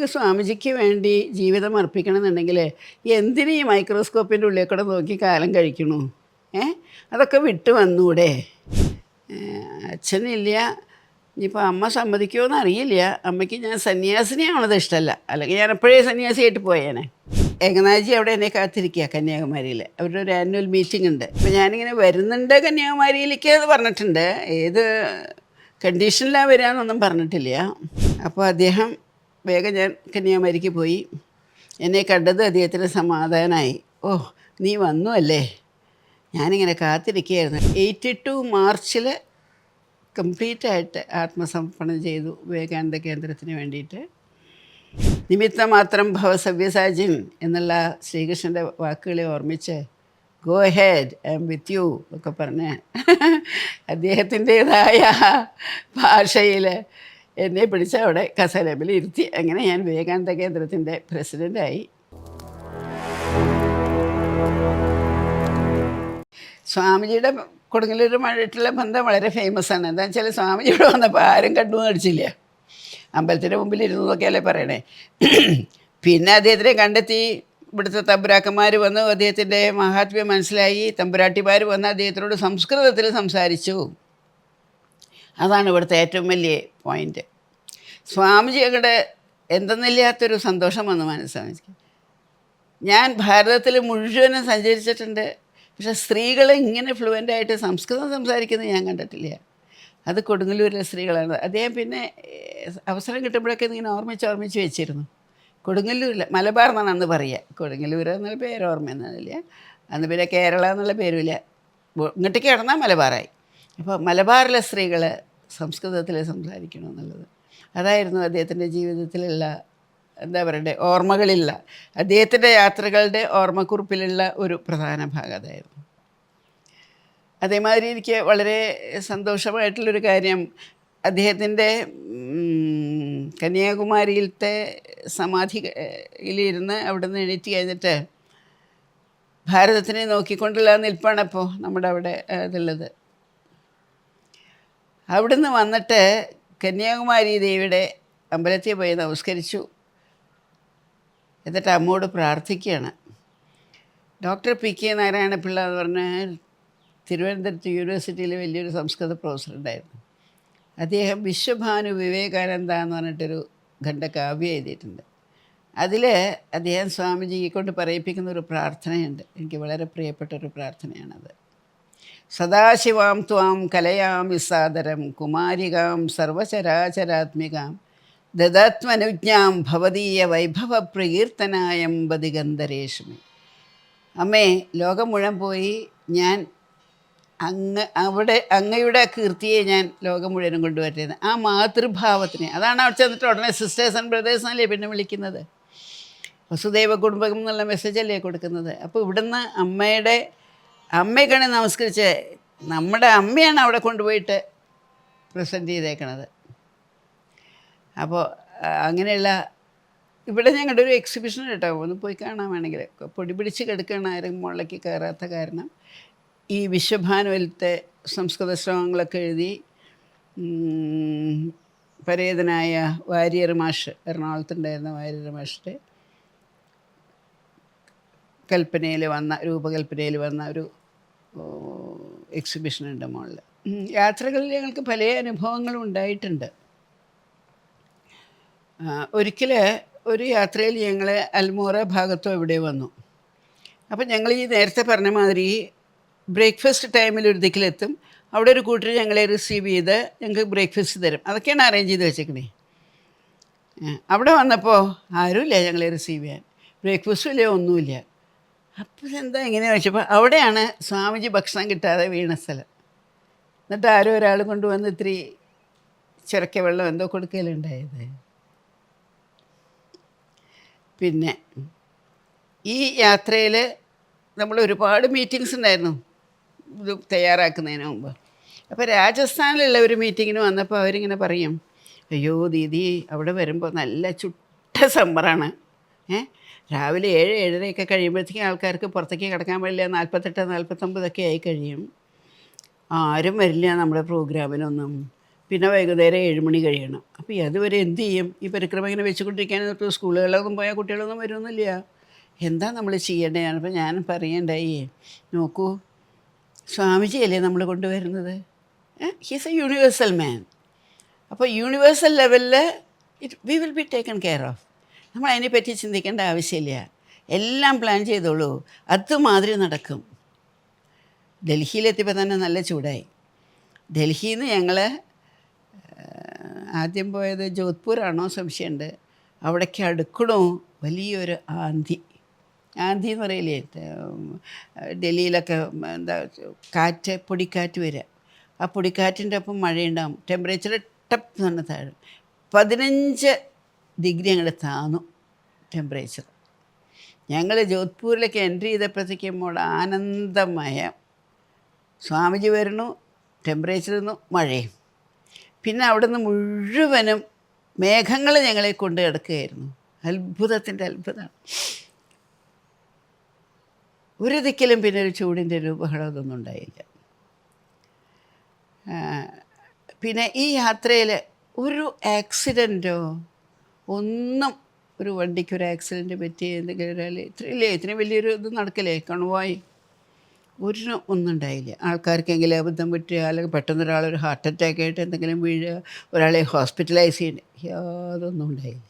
ശരിക്കും സ്വാമിജിക്ക് വേണ്ടി ജീവിതം അർപ്പിക്കണമെന്നുണ്ടെങ്കിൽ എന്തിന് ഈ മൈക്രോസ്കോപ്പിൻ്റെ ഉള്ളിൽ കൂടെ നോക്കി കാലം കഴിക്കണു? ഏ അതൊക്കെ വിട്ട് വന്നൂടെ? അച്ഛനില്ല, ഇനിയിപ്പോൾ അമ്മ സമ്മതിക്കുമോ എന്ന് അറിയില്ല. അമ്മയ്ക്ക് ഞാൻ സന്യാസിനിയാവണത് ഇഷ്ടമല്ല, അല്ലെങ്കിൽ ഞാൻ എപ്പോഴേ സന്യാസിയായിട്ട് പോയേനെ. ഏകനാഥജി അവിടെ എന്നെ കാത്തിരിക്കുക കന്യാകുമാരിയിൽ. അവരുടെ ഒരു ആനുവൽ മീറ്റിംഗ് ഉണ്ട്. അപ്പോൾ ഞാനിങ്ങനെ വരുന്നുണ്ട് കന്യാകുമാരിയിലേക്ക് എന്ന് പറഞ്ഞിട്ടുണ്ട്. ഏത് കണ്ടീഷനിലാണ് വരികയെന്നൊന്നും പറഞ്ഞിട്ടില്ല. അപ്പോൾ അദ്ദേഹം വേഗം ഞാൻ കന്യാകുമാരിക്ക് പോയി. എന്നെ കണ്ടത് അദ്ദേഹത്തിന് സമാധാനമായി. ഓ, നീ വന്നു അല്ലേ, ഞാനിങ്ങനെ കാത്തിരിക്കുകയായിരുന്നു. 82 മാർച്ചിൽ കംപ്ലീറ്റായിട്ട് ആത്മസമർപ്പണം ചെയ്തു വിവേകാനന്ദ കേന്ദ്രത്തിന് വേണ്ടിയിട്ട്. നിമിത്തമാത്രം ഭവ സവ്യസാചിൻ എന്നുള്ള ശ്രീകൃഷ്ണൻ്റെ വാക്കുകളെ ഓർമ്മിച്ച് go ahead I'm with you ഒക്കെ പറഞ്ഞ് അദ്ദേഹത്തിൻ്റേതായ ഭാഷയിൽ എന്നെ പിടിച്ച് അവിടെ കസേരയിൽ ഇരുത്തി. അങ്ങനെ ഞാൻ വിവേകാനന്ദ കേന്ദ്രത്തിൻ്റെ പ്രസിഡൻ്റായി. സ്വാമിജിയുടെ കൊടുങ്ങല്ലൂരുമായിട്ടുള്ള ബന്ധം വളരെ ഫേമസ് ആണ്. എന്താണെന്ന് വെച്ചാൽ സ്വാമിജിയുടെ വന്നപ്പോൾ ആരും കണ്ടു നടിച്ചില്ല, അമ്പലത്തിൻ്റെ മുമ്പിൽ ഇരുന്നു എന്നൊക്കെയല്ലേ പറയണേ. പിന്നെ അദ്ദേഹത്തിനെ കണ്ടെത്തി. ഇവിടുത്തെ തമ്പുരാക്കന്മാർ വന്ന് അദ്ദേഹത്തിൻ്റെ മഹാത്മ്യം മനസ്സിലായി. തമ്പുരാട്ടിമാർ വന്ന് അദ്ദേഹത്തിനോട് സംസ്കൃതത്തിൽ സംസാരിച്ചു. അതാണ് ഇവിടുത്തെ ഏറ്റവും വലിയ പോയിൻ്റ്. സ്വാമിജി അങ്ങോട്ട് എന്തെന്നില്ലാത്തൊരു സന്തോഷം വന്നു മനസ്സാമിക്ക്. ഞാൻ ഭാരതത്തിൽ മുഴുവനും സഞ്ചരിച്ചിട്ടുണ്ട്, പക്ഷേ സ്ത്രീകളെ ഇങ്ങനെ ഫ്ലുവൻ്റായിട്ട് സംസ്കൃതം സംസാരിക്കുന്നത് ഞാൻ കണ്ടിട്ടില്ല. അത് കൊടുങ്ങല്ലൂരിലെ സ്ത്രീകളാണ്. അദ്ദേഹം പിന്നെ അവസരം കിട്ടുമ്പോഴൊക്കെ ഇങ്ങനെ ഓർമ്മിച്ച് വെച്ചിരുന്നു. കൊടുങ്ങല്ലൂരിൽ മലബാർ എന്നാണ് അന്ന് പറയുക. കൊടുങ്ങല്ലൂർ എന്നുള്ള പേര് ഓർമ്മയൊന്നുമില്ല. അന്ന് പിന്നെ കേരള എന്നുള്ള പേരുമില്ല. ഇങ്ങോട്ടേക്ക് കിടന്നാൽ മലബാറായി. അപ്പോൾ മലബാറിലെ സ്ത്രീകൾ സംസ്കൃതത്തിൽ സംസാരിക്കണമെന്നുള്ളത് അതായിരുന്നു അദ്ദേഹത്തിൻ്റെ ജീവിതത്തിലുള്ള, എന്താ പറയണ്ടേ, ഓർമ്മകളില്ല, അദ്ദേഹത്തിൻ്റെ യാത്രകളുടെ ഓർമ്മക്കുറിപ്പിലുള്ള ഒരു പ്രധാന ഭാഗം അതായിരുന്നു. അതേമാതിരി എനിക്ക് വളരെ സന്തോഷമായിട്ടുള്ളൊരു കാര്യം, അദ്ദേഹത്തിൻ്റെ കന്യാകുമാരിയിലത്തെ സമാധിയിലിരുന്ന് അവിടെ നിന്ന് എണീറ്റ് കഴിഞ്ഞിട്ട് ഭാരതത്തിനെ നോക്കിക്കൊണ്ടുള്ള നിൽപ്പാണിപ്പോൾ നമ്മുടെ അവിടെ ഇതുള്ളത്. അവിടുന്ന് വന്നിട്ട് കന്യാകുമാരി ദേവിയുടെ അമ്പലത്തിൽ പോയി നമസ്കരിച്ചു. എന്നിട്ട് അമ്മോട് പ്രാർത്ഥിക്കുകയാണ്. ഡോക്ടർ പി കെ നാരായണപിള്ള എന്ന് പറഞ്ഞ തിരുവനന്തപുരത്ത് യൂണിവേഴ്സിറ്റിയിൽ വലിയൊരു സംസ്കൃത പ്രൊഫസർ ഉണ്ടായിരുന്നു. അദ്ദേഹം വിശ്വഭാനു വിവേകാനന്ദ എന്ന് പറഞ്ഞിട്ടൊരു ഖണ്ഡകാവ്യം എഴുതിയിട്ടുണ്ട്. അതിൽ അദ്ദേഹം സ്വാമിജിയെ കൊണ്ട് പറയിപ്പിക്കുന്ന ഒരു പ്രാർത്ഥനയുണ്ട്. എനിക്ക് വളരെ പ്രിയപ്പെട്ടൊരു പ്രാർത്ഥനയാണത്. സദാശിവാം ത്വാം കലയാമി സാദരം കുമാരികാം സർവചരാചരാത്മികാം ദദാത്മനുജ്ഞാം ഭവതീയ വൈഭവ പ്രകീർത്തനായം ബദിഗന്ധരേഷ്മി. അമ്മേ, ലോകം മുഴുവൻ പോയി ഞാൻ അങ്ങയുടെ കീർത്തിയെ ഞാൻ ലോകം മുഴുവനും കൊണ്ടുവരുന്നത്. ആ മാതൃഭാവത്തിന്, അതാണ് അവിടെ ചെന്നിട്ട് ഉടനെ സിസ്റ്റേഴ്സ് ആൻഡ് ബ്രദേഴ്സ് എന്നല്ലേ പിന്നെ വിളിക്കുന്നത്. വസുദൈവ കുടുംബകം എന്നുള്ള മെസ്സേജല്ലേ കൊടുക്കുന്നത്. അപ്പോൾ ഇവിടുന്ന് അമ്മയ്ക്കാണ് നമസ്കരിച്ച് നമ്മുടെ അമ്മയാണ് അവിടെ കൊണ്ടുപോയിട്ട് പ്രസൻറ്റ് ചെയ്തേക്കണത്. അപ്പോൾ അങ്ങനെയുള്ള ഇവിടെ ഞങ്ങളുടെ ഒരു എക്സിബിഷൻ കേട്ടോ, ഒന്ന് പോയി കാണാൻ വേണമെങ്കിൽ. പൊടി പിടിച്ച് കിടക്കുകയാണ്, ആരും മുകളിലേക്ക് കയറാത്ത കാരണം. ഈ വിശ്വഭാനുവിലത്തെ സംസ്കൃത ശ്ലോകങ്ങളൊക്കെ എഴുതി പരേതനായ വാര്യർ മാഷ്, എറണാകുളത്തുണ്ടായിരുന്ന വാര്യർ മാഷിൻ്റെ രൂപകൽപ്പനയിൽ വന്ന ഒരു എക്സിബിഷനുണ്ട് മുകളിൽ. യാത്രകളിൽ ഞങ്ങൾക്ക് പല അനുഭവങ്ങളും ഉണ്ടായിട്ടുണ്ട്. ഒരിക്കൽ ഒരു യാത്രയിൽ ഞങ്ങൾ അൽമോറ ഭാഗത്തോ എവിടെ വന്നു. അപ്പം ഞങ്ങൾ ഈ നേരത്തെ പറഞ്ഞ മാതിരി ബ്രേക്ക്ഫാസ്റ്റ് ടൈമിൽ ഒരു ദിക്കിലെത്തും. അവിടെ ഒരു കൂട്ടർ ഞങ്ങളെ റിസീവ് ചെയ്ത് ഞങ്ങൾക്ക് ബ്രേക്ക്ഫാസ്റ്റ് തരും. അതൊക്കെയാണ് അറേഞ്ച് ചെയ്ത് വെച്ചേക്കണേ. അവിടെ വന്നപ്പോൾ ആരുമില്ല ഞങ്ങളെ റിസീവ് ചെയ്യാൻ, ബ്രേക്ക്ഫാസ്റ്റും ഇല്ല, ഒന്നുമില്ല. അപ്പോൾ എന്താ എങ്ങനെയാണെന്ന് വെച്ചപ്പോൾ അവിടെയാണ് സ്വാമിജി ഭക്ഷണം കിട്ടാതെ വീണ സ്ഥലം. എന്നിട്ട് ആരോ ഒരാൾ കൊണ്ടുവന്ന് ഇത്തിരി ചിരക്ക വെള്ളം എന്തോ കൊടുക്കലുണ്ടായത്. പിന്നെ ഈ യാത്രയിൽ നമ്മൾ ഒരുപാട് മീറ്റിങ്സ് ഉണ്ടായിരുന്നു ഇത് തയ്യാറാക്കുന്നതിന് മുമ്പ്. അപ്പോൾ രാജസ്ഥാനിലുള്ള ഒരു മീറ്റിങ്ങിന് വന്നപ്പോൾ അവരിങ്ങനെ പറയും, അയ്യോ ദീദി, അവിടെ വരുമ്പോൾ നല്ല ചുട്ട സമ്മറാണ്. രാവിലെ 7-7:30 കഴിയുമ്പോഴത്തേക്കും ആൾക്കാർക്ക് പുറത്തേക്ക് കിടക്കാൻ പാടില്ല. 48-49 ആയി കഴിയും. ആരും വരില്ല നമ്മുടെ പ്രോഗ്രാമിനൊന്നും. പിന്നെ വൈകുന്നേരം 7 മണി കഴിയണം. അപ്പോൾ അതുവരെ എന്ത് ചെയ്യും? ഈ പരിക്രമ ഇങ്ങനെ വെച്ചുകൊണ്ടിരിക്കുകയാണെങ്കിൽ സ്കൂളുകളിലൊന്നും പോയാൽ കുട്ടികളൊന്നും വരുമൊന്നുമില്ല. എന്താ നമ്മൾ ചെയ്യേണ്ടത്? അപ്പോൾ ഞാൻ പറയണ്ടായി, നോക്കൂ, സ്വാമിജിയല്ലേ നമ്മൾ കൊണ്ടുവരുന്നത്. ഹീസ് എ യൂണിവേഴ്സൽ മാൻ. അപ്പോൾ യൂണിവേഴ്സൽ ലെവലിൽ we will be taken care of. നമ്മൾ അതിനെപ്പറ്റി ചിന്തിക്കേണ്ട ആവശ്യമില്ല. എല്ലാം പ്ലാൻ ചെയ്തോളൂ, അതുമാതിരി നടക്കും. ഡൽഹിയിലെത്തിയപ്പോൾ തന്നെ നല്ല ചൂടായി. ഡൽഹിയിൽ നിന്ന് ഞങ്ങൾ ആദ്യം പോയത് ജോധ്പൂരാണോ സംശയമുണ്ട്. അവിടേക്ക് അടുക്കണോ വലിയൊരു ആന്തി എന്ന് പറയില്ലേ, ഡൽഹിയിലൊക്കെ എന്താ കാറ്റ്, പൊടിക്കാറ്റ് വരിക. ആ പൊടിക്കാറ്റിൻ്റെ ഒപ്പം മഴയുണ്ടാകും. ടെമ്പറേച്ചർ ടപ്പ് തന്നെ താഴും. 15 ഡിഗ്രി അങ്ങോട്ട് താന്നു ടെമ്പറേച്ചർ. ഞങ്ങൾ ജോധ്പൂരിലേക്ക് എൻട്രി ചെയ്തപ്പോഴത്തേക്കും അവിടെ ആനന്ദമയം. സ്വാമിജി വരണു, ടെമ്പറേച്ചർ നിന്നു, മഴയും. പിന്നെ അവിടെ നിന്ന് മുഴുവനും മേഘങ്ങൾ ഞങ്ങളെ കൊണ്ട് കിടക്കുകയായിരുന്നു. അത്ഭുതത്തിൻ്റെ അത്ഭുതമാണ്. ഒരു ദിക്കിലും പിന്നെ ഒരു ചൂടിൻ്റെ ഒരു ബഹളം ഇതൊന്നും ഉണ്ടായില്ല. പിന്നെ ഈ യാത്രയിൽ ഒരു ആക്സിഡൻറ്റോ ഒന്നും, ഒരു വണ്ടിക്കൊരു ആക്സിഡൻറ്റ് പറ്റി എന്തെങ്കിലും ഒരാൾ ഇത്രയും വലിയൊരു ഇത് നടക്കില്ലേ, കണവായി, ഒന്നും ഉണ്ടായില്ല. ആൾക്കാർക്കെങ്കിലും അബദ്ധം പറ്റുക, അല്ലെങ്കിൽ പെട്ടെന്നൊരാളൊരു ഹാർട്ട് അറ്റാക്കായിട്ട് എന്തെങ്കിലും വീഴുക, ഒരാളെ ഹോസ്പിറ്റലൈസ് ചെയ്യുക, യാതൊന്നും ഉണ്ടായില്ല.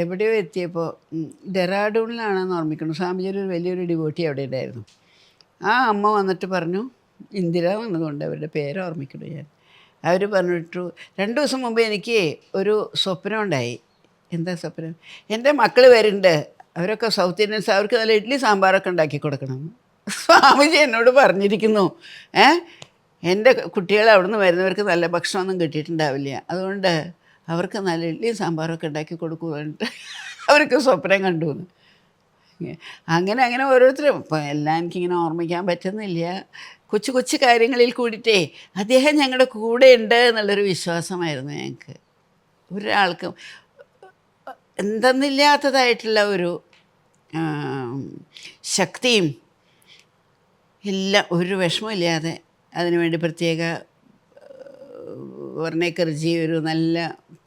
എവിടെയോ എത്തിയപ്പോൾ ഡെറാഡൂണിലാണെന്ന് ഓർമ്മിക്കുന്നു. സ്വാമിജിയുടെ ഒരു വലിയൊരു ഡിവോട്ടി അവിടെ ഉണ്ടായിരുന്നു. ആ അമ്മ വന്നിട്ട് പറഞ്ഞു, ഇന്ദിര വന്നതുകൊണ്ട് അവരുടെ പേര് ഓർമ്മിക്കുന്നു ഞാൻ. അവർ പറഞ്ഞിട്ടു, 2 ദിവസം മുമ്പ് എനിക്ക് ഒരു സ്വപ്നം ഉണ്ടായി. എന്താ സ്വപ്നം? എൻ്റെ മക്കൾ വരുന്നുണ്ട്, അവരൊക്കെ സൗത്ത് ഇന്ത്യൻസ്, അവർക്ക് നല്ല ഇഡ്ഡലി സാമ്പാറൊക്കെ ഉണ്ടാക്കി കൊടുക്കണം. സ്വാമിജി എന്നോട് പറഞ്ഞിരിക്കുന്നു, എൻ്റെ കുട്ടികൾ അവിടെ നിന്ന് വരുന്നവർക്ക് നല്ല ഭക്ഷണമൊന്നും കിട്ടിയിട്ടുണ്ടാവില്ല, അതുകൊണ്ട് അവർക്ക് നല്ല ഇഡ്ഡലിയും സാമ്പാറൊക്കെ ഉണ്ടാക്കി കൊടുക്കുന്നുണ്ട്. അവർക്ക് സ്വപ്നം കണ്ടു എന്ന്. അങ്ങനെ ഓരോരുത്തരും, ഇപ്പോൾ എല്ലാം എനിക്കിങ്ങനെ ഓർമ്മിക്കാൻ പറ്റുന്നില്ല. കൊച്ചു കാര്യങ്ങളിൽ കൂടിയിട്ടേ അദ്ദേഹം ഞങ്ങളുടെ കൂടെ ഉണ്ട് എന്നുള്ളൊരു വിശ്വാസമായിരുന്നു ഞങ്ങൾക്ക്. ഒരാൾക്കും എന്തെന്നില്ലാത്തതായിട്ടുള്ള ഒരു ശക്തിയും എല്ലാം, ഒരു വിഷമമില്ലാതെ അതിനുവേണ്ടി പ്രത്യേക വർണ്ണേക്കർജി ഒരു നല്ല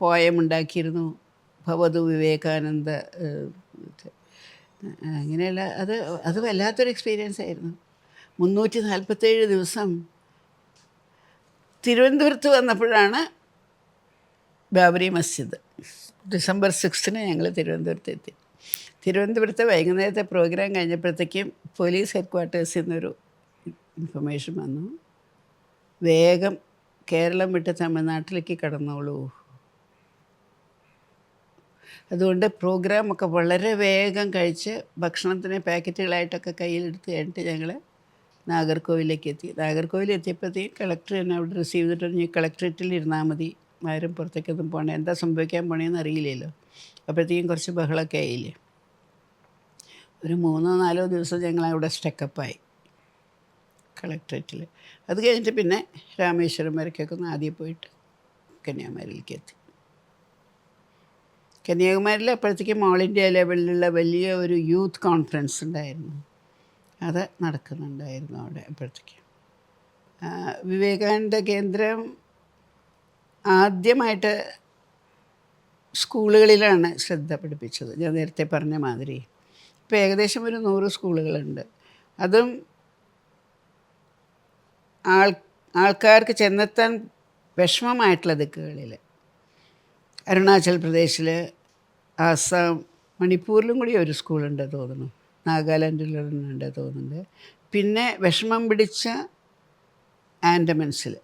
പോയം ഉണ്ടാക്കിയിരുന്നു, ഭവതു വിവേകാനന്ദ. അങ്ങനെയുള്ള അത് വല്ലാത്തൊരു എക്സ്പീരിയൻസ് ആയിരുന്നു. 347 ദിവസം തിരുവനന്തപുരത്ത് വന്നപ്പോഴാണ് ബാബറി മസ്ജിദ്. ഡിസംബർ 6 ഞങ്ങൾ തിരുവനന്തപുരത്ത് എത്തി. തിരുവനന്തപുരത്ത് വൈകുന്നേരത്തെ പ്രോഗ്രാം കഴിഞ്ഞപ്പോഴത്തേക്കും പോലീസ് ഹെഡ് ക്വാർട്ടേഴ്സിൽ നിന്നൊരു ഇൻഫർമേഷൻ വന്നു, വേഗം കേരളം വിട്ട് തമിഴ്നാട്ടിലേക്ക് കടന്നോളൂ. അതുകൊണ്ട് പ്രോഗ്രാമൊക്കെ വളരെ വേഗം കഴിച്ച് ഭക്ഷണത്തിന് പാക്കറ്റുകളായിട്ടൊക്കെ കയ്യിലെടുത്ത് കഴിഞ്ഞിട്ട് ഞങ്ങൾ നാഗർകോവിലേക്ക് എത്തി. നാഗർകോവിൽ എത്തിയപ്പോഴത്തേക്കും കളക്ടർ എന്നെ അവിടെ റിസീവ് ചെയ്തിട്ട് ഈ കളക്ടറേറ്റിൽ ഇരുന്നാൽ മതി, ആരും പുറത്തേക്കൊന്നും പോകണേ, എന്താ സംഭവിക്കാൻ പോണേന്ന് അറിയില്ലല്ലോ. അപ്പോഴത്തേക്കും കുറച്ച് ബഹളമൊക്കെ ആയില്ലേ. ഒരു 3-4 ദിവസം ഞങ്ങൾ അവിടെ സ്റ്റക്കപ്പായി കളക്ടറേറ്റിൽ. അത് കഴിഞ്ഞിട്ട് പിന്നെ രാമേശ്വരം വരയ്ക്കൊക്കെ ഒന്ന് ആദ്യം പോയിട്ട് കന്യാകുമാരിയിലേക്ക് എത്തി. കന്യാകുമാരിയിൽ അപ്പോഴത്തേക്കും ഓൾ ഇന്ത്യ ലെവലിലുള്ള വലിയ ഒരു യൂത്ത് കോൺഫറൻസ് ഉണ്ടായിരുന്നു, അത് നടക്കുന്നുണ്ടായിരുന്നു അവിടെ. അപ്പോഴത്തേക്കും വിവേകാനന്ദ കേന്ദ്രം ആദ്യമായിട്ട് സ്കൂളുകളിലാണ് ശ്രദ്ധ പഠിപ്പിച്ചത്. ഞാൻ നേരത്തെ പറഞ്ഞ മാതിരി ഇപ്പോൾ ഏകദേശം ഒരു 100 സ്കൂളുകളുണ്ട്. അതും ആൾക്കാർക്ക് ചെന്നെത്താൻ വിഷമമായിട്ടുള്ള ദിക്കുകളിൽ, അരുണാചൽ പ്രദേശിൽ, ആസാം, മണിപ്പൂരിലും കൂടി ഒരു സ്കൂളുണ്ട് തോന്നുന്നു, നാഗാലാൻഡിലുണ്ട് തോന്നുന്നുണ്ട്. പിന്നെ വിഷമം പിടിച്ച ആൻഡമൻസിൽ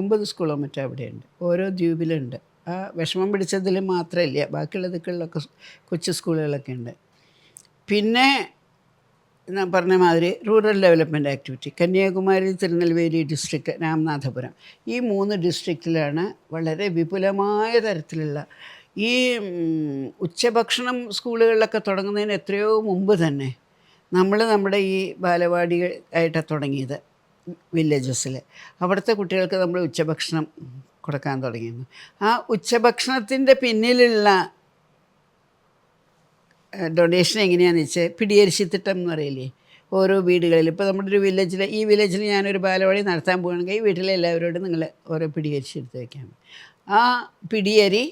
9 സ്കൂളോ മറ്റോ അവിടെയുണ്ട്, ഓരോ ദ്വീപിലുണ്ട്. ആ വിഷമം പിടിച്ചതിൽ മാത്രമല്ല, ബാക്കിയുള്ള ദിക്കുകളിലൊക്കെ കൊച്ചു സ്കൂളുകളൊക്കെ ഉണ്ട്. പിന്നെ ഞാൻ പറഞ്ഞ മാതിരി rural development activity, Kanyakumari, Tirunelveli district, Ramanathapuram, ഈ 3 ഡിസ്ട്രിക്റ്റിലാണ് വളരെ വിപുലമായ തരത്തിലുള്ള ഈ ഉച്ചഭക്ഷണം സ്കൂളുകളിലൊക്കെ തുടങ്ങുന്നതിന് എത്രയോ മുമ്പ് തന്നെ നമ്മുടെ ഈ ബാലവാടി ആയിട്ടാണ് തുടങ്ങിയത്. വില്ലേജസിൽ അവിടുത്തെ കുട്ടികൾക്ക് നമ്മൾ ഉച്ചഭക്ഷണം കൊടുക്കാൻ തുടങ്ങിയിരുന്നു. ആ ഉച്ചഭക്ഷണത്തിൻ്റെ പിന്നിലുള്ള ഡൊണേഷൻ എങ്ങനെയാണെന്ന് വെച്ചാൽ പിടിയരിശിത്തിട്ടം എന്ന് പറയില്ലേ, ഓരോ വീടുകളിൽ ഇപ്പോൾ നമ്മുടെ ഒരു ഈ വില്ലേജിൽ ഞാനൊരു ബാലവാടി നടത്താൻ പോകുകയാണെങ്കിൽ ഈ വീട്ടിലെ എല്ലാവരോടും നിങ്ങൾ ഓരോ പിടിയരിച്ചെടുത്ത് വയ്ക്കാം. ആ പിടിയരി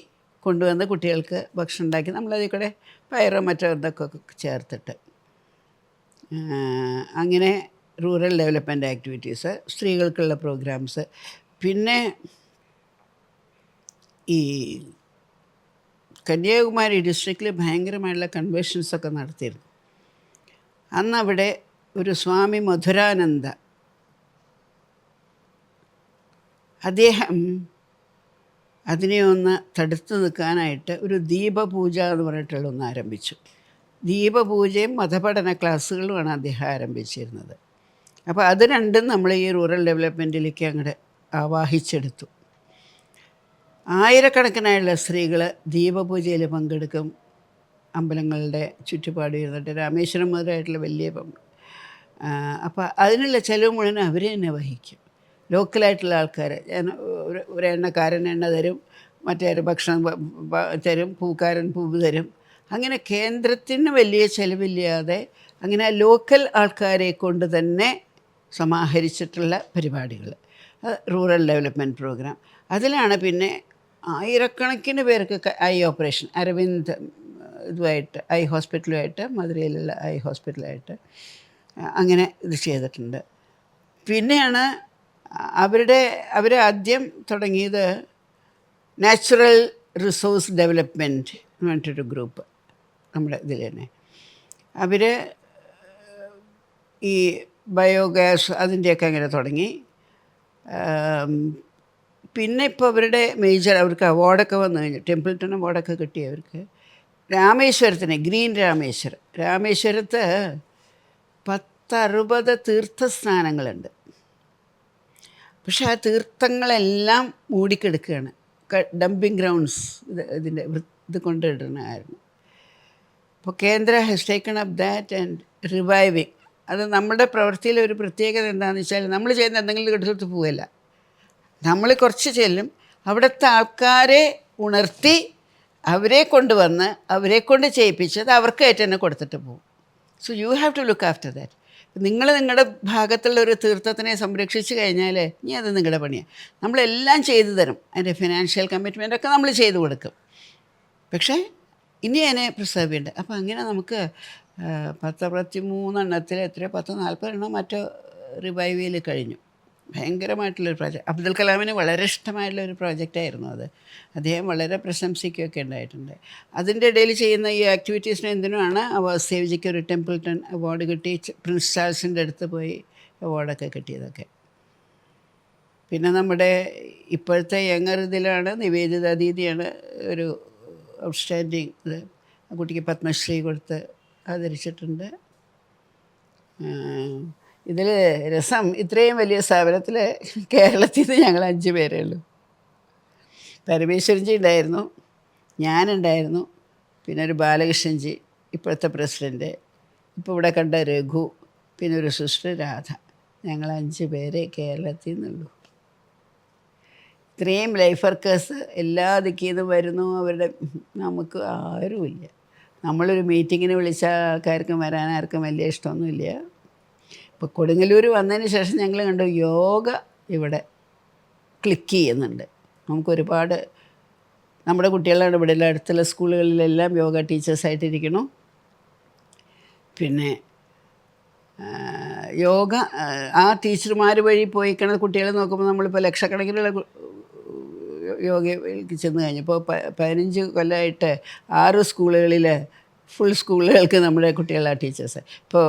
കൊണ്ടുവന്ന് കുട്ടികൾക്ക് ഭക്ഷണം ഉണ്ടാക്കി നമ്മളതിൽ കൂടെ പയറോ മറ്റോ ഇതൊക്കെ ചേർത്തിട്ട് അങ്ങനെ റൂറൽ ഡെവലപ്മെൻറ്റ് ആക്ടിവിറ്റീസ്, സ്ത്രീകൾക്കുള്ള പ്രോഗ്രാംസ്. പിന്നെ ഈ കന്യാകുമാരി ഡിസ്ട്രിക്റ്റിൽ ഭയങ്കരമായിട്ടുള്ള കൺവെൻഷൻസൊക്കെ നടത്തിയിരുന്നു. അന്നവിടെ ഒരു സ്വാമി മധുരാനന്ദ, അദ്ദേഹം അതിനെ ഒന്ന് തടുത്തു നിൽക്കാനായിട്ട് ഒരു ദീപപൂജ എന്ന് പറഞ്ഞിട്ടുള്ള ഒന്ന് ആരംഭിച്ചു. ദീപപൂജയും മതപഠന ക്ലാസ്സുകളുമാണ് അദ്ദേഹം ആരംഭിച്ചിരുന്നത്. അപ്പോൾ അത് രണ്ടും നമ്മൾ ഈ റൂറൽ ഡെവലപ്മെൻറ്റിലേക്ക് അങ്ങോട്ട് ആവാഹിച്ചെടുത്തു. ആയിരക്കണക്കിനായുള്ള സ്ത്രീകൾ ദീപപൂജയിൽ പങ്കെടുക്കും. അമ്പലങ്ങളുടെ ചുറ്റുപാട് ഇരുന്നിട്ട് രാമേശ്വരം മുതലായിട്ടുള്ള വലിയ അപ്പോൾ അതിനുള്ള ചിലവ് മുഴുവൻ അവർ തന്നെ വഹിക്കും. ലോക്കലായിട്ടുള്ള ആൾക്കാർ, ഞാൻ ഒരു എണ്ണക്കാരൻ എണ്ണ തരും, മറ്റേ ഭക്ഷണം തരും, പൂക്കാരൻ പൂവ് തരും. അങ്ങനെ കേന്ദ്രത്തിന് വലിയ ചിലവില്ലാതെ അങ്ങനെ ലോക്കൽ ആൾക്കാരെ കൊണ്ട് തന്നെ സമാഹരിച്ചിട്ടുള്ള പരിപാടികൾ, റൂറൽ ഡെവലപ്മെൻറ്റ് പ്രോഗ്രാം. അതിലാണ് പിന്നെ ആയിരക്കണക്കിന് പേർക്ക് ഐ ഓപ്പറേഷൻ, അരവിന്ദ് ഇതുമായിട്ട് ഐ ഹോസ്പിറ്റലുമായിട്ട്, മധുരയിലുള്ള ഐ ഹോസ്പിറ്റലായിട്ട് അങ്ങനെ ഇത് ചെയ്തിട്ടുണ്ട്. പിന്നെയാണ് അവർ ആദ്യം തുടങ്ങിയത് നാച്ചുറൽ റിസോഴ്സ് ഡെവലപ്മെൻറ്റ് എന്ന് പറഞ്ഞിട്ടൊരു ഗ്രൂപ്പ് നമ്മുടെ ഇതിൽ തന്നെ. അവർ ഈ ബയോഗ്യാസ് അതിൻ്റെയൊക്കെ അങ്ങനെ തുടങ്ങി. പിന്നെ ഇപ്പോൾ അവരുടെ മേജർ, അവർക്ക് അവാർഡൊക്കെ വന്നു കഴിഞ്ഞു, ടെമ്പിൾട്ടൺ അവാർഡൊക്കെ കിട്ടി അവർക്ക്. രാമേശ്വരത്തിന് ഗ്രീൻ രാമേശ്വരത്ത് 10-60 തീർത്ഥസ്ഥാനങ്ങളുണ്ട്. പക്ഷേ ആ തീർത്ഥങ്ങളെല്ലാം മൂടിക്കെടുക്കുകയാണ്. ഡംപിങ് ഗ്രൗണ്ട്സ് ഇതിൻ്റെ ഇത് കൊണ്ടിടുന്നതായിരുന്നു. അപ്പോൾ കേന്ദ്ര has taken up that and reviving. അത് നമ്മുടെ പ്രവൃത്തിയിലെ ഒരു പ്രത്യേകത എന്താണെന്ന് വെച്ചാൽ, നമ്മൾ ചെയ്യുന്ന എന്തെങ്കിലും എടുത്തിട്ട് പോവുകയല്ല, നമ്മൾ കുറച്ച് ചെല്ലും, അവിടുത്തെ ആൾക്കാരെ ഉണർത്തി അവരെ കൊണ്ടുവന്ന് അവരെ കൊണ്ട് ചെയ്യിപ്പിച്ചത് അവർക്ക് ആയിട്ട് തന്നെ കൊടുത്തിട്ട് പോകും. So you have to look after that. നിങ്ങൾ നിങ്ങളുടെ ഭാഗത്തുള്ള ഒരു തീർത്ഥത്തിനെ സംരക്ഷിച്ച് കഴിഞ്ഞാൽ ഇനി അത് നിങ്ങളുടെ പണിയാണ്. നമ്മളെല്ലാം ചെയ്തു തരും, അതിൻ്റെ ഫിനാൻഷ്യൽ കമ്മിറ്റ്മെൻറ്റൊക്കെ നമ്മൾ ചെയ്തു കൊടുക്കും. പക്ഷേ ഇനി അതിനെ പ്രിസർവ് ചെയ്യേണ്ടത്. അപ്പോൾ അങ്ങനെ നമുക്ക് 10-13 എത്രയോ 40 മറ്റോ റിവൈവ് കഴിഞ്ഞു. ഭയങ്കരമായിട്ടുള്ളൊരു പ്രോജക്റ്റ്. അബ്ദുൽ കലാമിന് വളരെ ഇഷ്ടമായിട്ടുള്ളൊരു പ്രോജക്റ്റായിരുന്നു അത്. അദ്ദേഹം വളരെ പ്രശംസിക്കുകയൊക്കെ ഉണ്ടായിട്ടുണ്ട്. അതിൻ്റെ ഇടയിൽ ചെയ്യുന്ന ഈ ആക്ടിവിറ്റീസിന് എന്തിനുമാണ് സേവ്ജിക്ക് ഒരു ടെമ്പിൾട്ടൺ അവാർഡ് കിട്ടി, പ്രിൻസ് ചാൾസിൻ്റെ അടുത്ത് പോയി അവാർഡൊക്കെ കിട്ടിയതൊക്കെ. പിന്നെ നമ്മുടെ ഇപ്പോഴത്തെ യങ്ങർ ഇതിലാണ് നിവേദിത ദീദിയാണ് ഒരു ഔട്ട്സ്റ്റാൻഡിങ് ഇത്. ആ കുട്ടിക്ക് പത്മശ്രീ കൊടുത്ത് ആദരിച്ചിട്ടുണ്ട്. ഇതിൽ രസം, ഇത്രയും വലിയ സ്ഥാപനത്തിൽ കേരളത്തിൽ നിന്ന് ഞങ്ങൾ 5 പേരേ ഉള്ളൂ. പരമേശ്വരൻജി ഉണ്ടായിരുന്നു, ഞാനുണ്ടായിരുന്നു, പിന്നെ ഒരു ബാലകൃഷ്ണൻജി ഇപ്പോഴത്തെ പ്രസിഡൻറ്റ്, ഇപ്പോൾ ഇവിടെ കണ്ട രഘു, പിന്നെ ഒരു സിസ്റ്റർ രാധ. ഞങ്ങൾ 5 പേരെ കേരളത്തിൽ നിന്നുള്ളൂ. ഇത്രയും ലൈഫ് വർക്കേഴ്സ് എല്ലാ ദിക്കിൽ നിന്നും വരുന്നു. അവരുടെ നമുക്ക് ആരുമില്ല. നമ്മളൊരു മീറ്റിങ്ങിന് വിളിച്ച ആൾക്കാർക്കും വരാൻ ആർക്കും വലിയ ഇഷ്ടമൊന്നുമില്ല. ഇപ്പോൾ കൊടുങ്ങല്ലൂർ വന്നതിന് ശേഷം ഞങ്ങൾ കണ്ടു യോഗ ഇവിടെ ക്ലിക്ക് ചെയ്യുന്നുണ്ട്. നമുക്കൊരുപാട് നമ്മുടെ കുട്ടികളാണ് ഇവിടെ അടുത്തുള്ള സ്കൂളുകളിലെല്ലാം യോഗ ടീച്ചേഴ്സായിട്ടിരിക്കണു. പിന്നെ യോഗ ആ ടീച്ചർമാർ വഴി പോയിക്കണ കുട്ടികളെ നോക്കുമ്പോൾ നമ്മളിപ്പോൾ ലക്ഷക്കണക്കിനുള്ള യോഗയ്ക്ക് ചെന്ന് കഴിഞ്ഞപ്പോൾ 15 കൊല്ലമായിട്ട് 6 സ്കൂളുകളിൽ ഫുൾ സ്കൂളുകൾക്ക് നമ്മുടെ കുട്ടികളാണ് ടീച്ചേഴ്സ്. ഇപ്പോൾ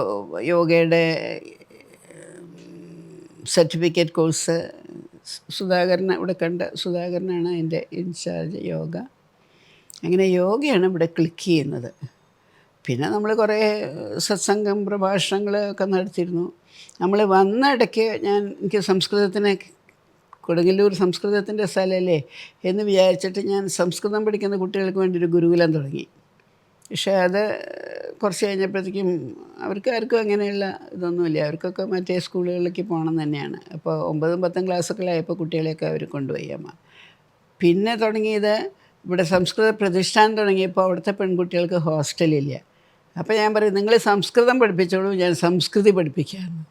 യോഗയുടെ സർട്ടിഫിക്കറ്റ് കോഴ്സ് ഇവിടെ കണ്ട സുധാകരനാണ് അതിൻ്റെ ഇൻചാർജ് യോഗ. അങ്ങനെ യോഗയാണ് ഇവിടെ ക്ലിക്ക് ചെയ്യുന്നത്. പിന്നെ നമ്മൾ കുറേ സത്സംഗം പ്രഭാഷണങ്ങളൊക്കെ നടത്തിയിരുന്നു. നമ്മൾ വന്ന ഇടയ്ക്ക് എനിക്ക് സംസ്കൃതത്തിന് കൊടുങ്ങല്ലൂർ സംസ്കൃതത്തിൻ്റെ സ്ഥലമല്ലേ എന്ന് വിചാരിച്ചിട്ട് ഞാൻ സംസ്കൃതം പഠിക്കുന്ന കുട്ടികൾക്ക് വേണ്ടി ഒരു ഗുരുകുലം തുടങ്ങി. പക്ഷേ അത് കുറച്ച് കഴിഞ്ഞപ്പോഴത്തേക്കും ആർക്കും അങ്ങനെയുള്ള ഇതൊന്നുമില്ല. അവർക്കൊക്കെ മറ്റേ സ്കൂളുകളിലേക്ക് പോകണം തന്നെയാണ്. അപ്പോൾ 9ഉം 10ഉം ക്ലാസ്സൊക്കെ ആയപ്പോൾ കുട്ടികളെയൊക്കെ അവർ കൊണ്ടുപോയി അമ്മ. പിന്നെ തുടങ്ങിയത് ഇവിടെ സംസ്കൃത പ്രതിഷ്ഠാനം തുടങ്ങിയപ്പോൾ അവിടുത്തെ പെൺകുട്ടികൾക്ക് ഹോസ്റ്റലില്ല. അപ്പോൾ ഞാൻ പറയും നിങ്ങൾ സംസ്കൃതം പഠിപ്പിച്ചോളൂ, ഞാൻ സംസ്കൃതി പഠിപ്പിക്കാമെന്ന്.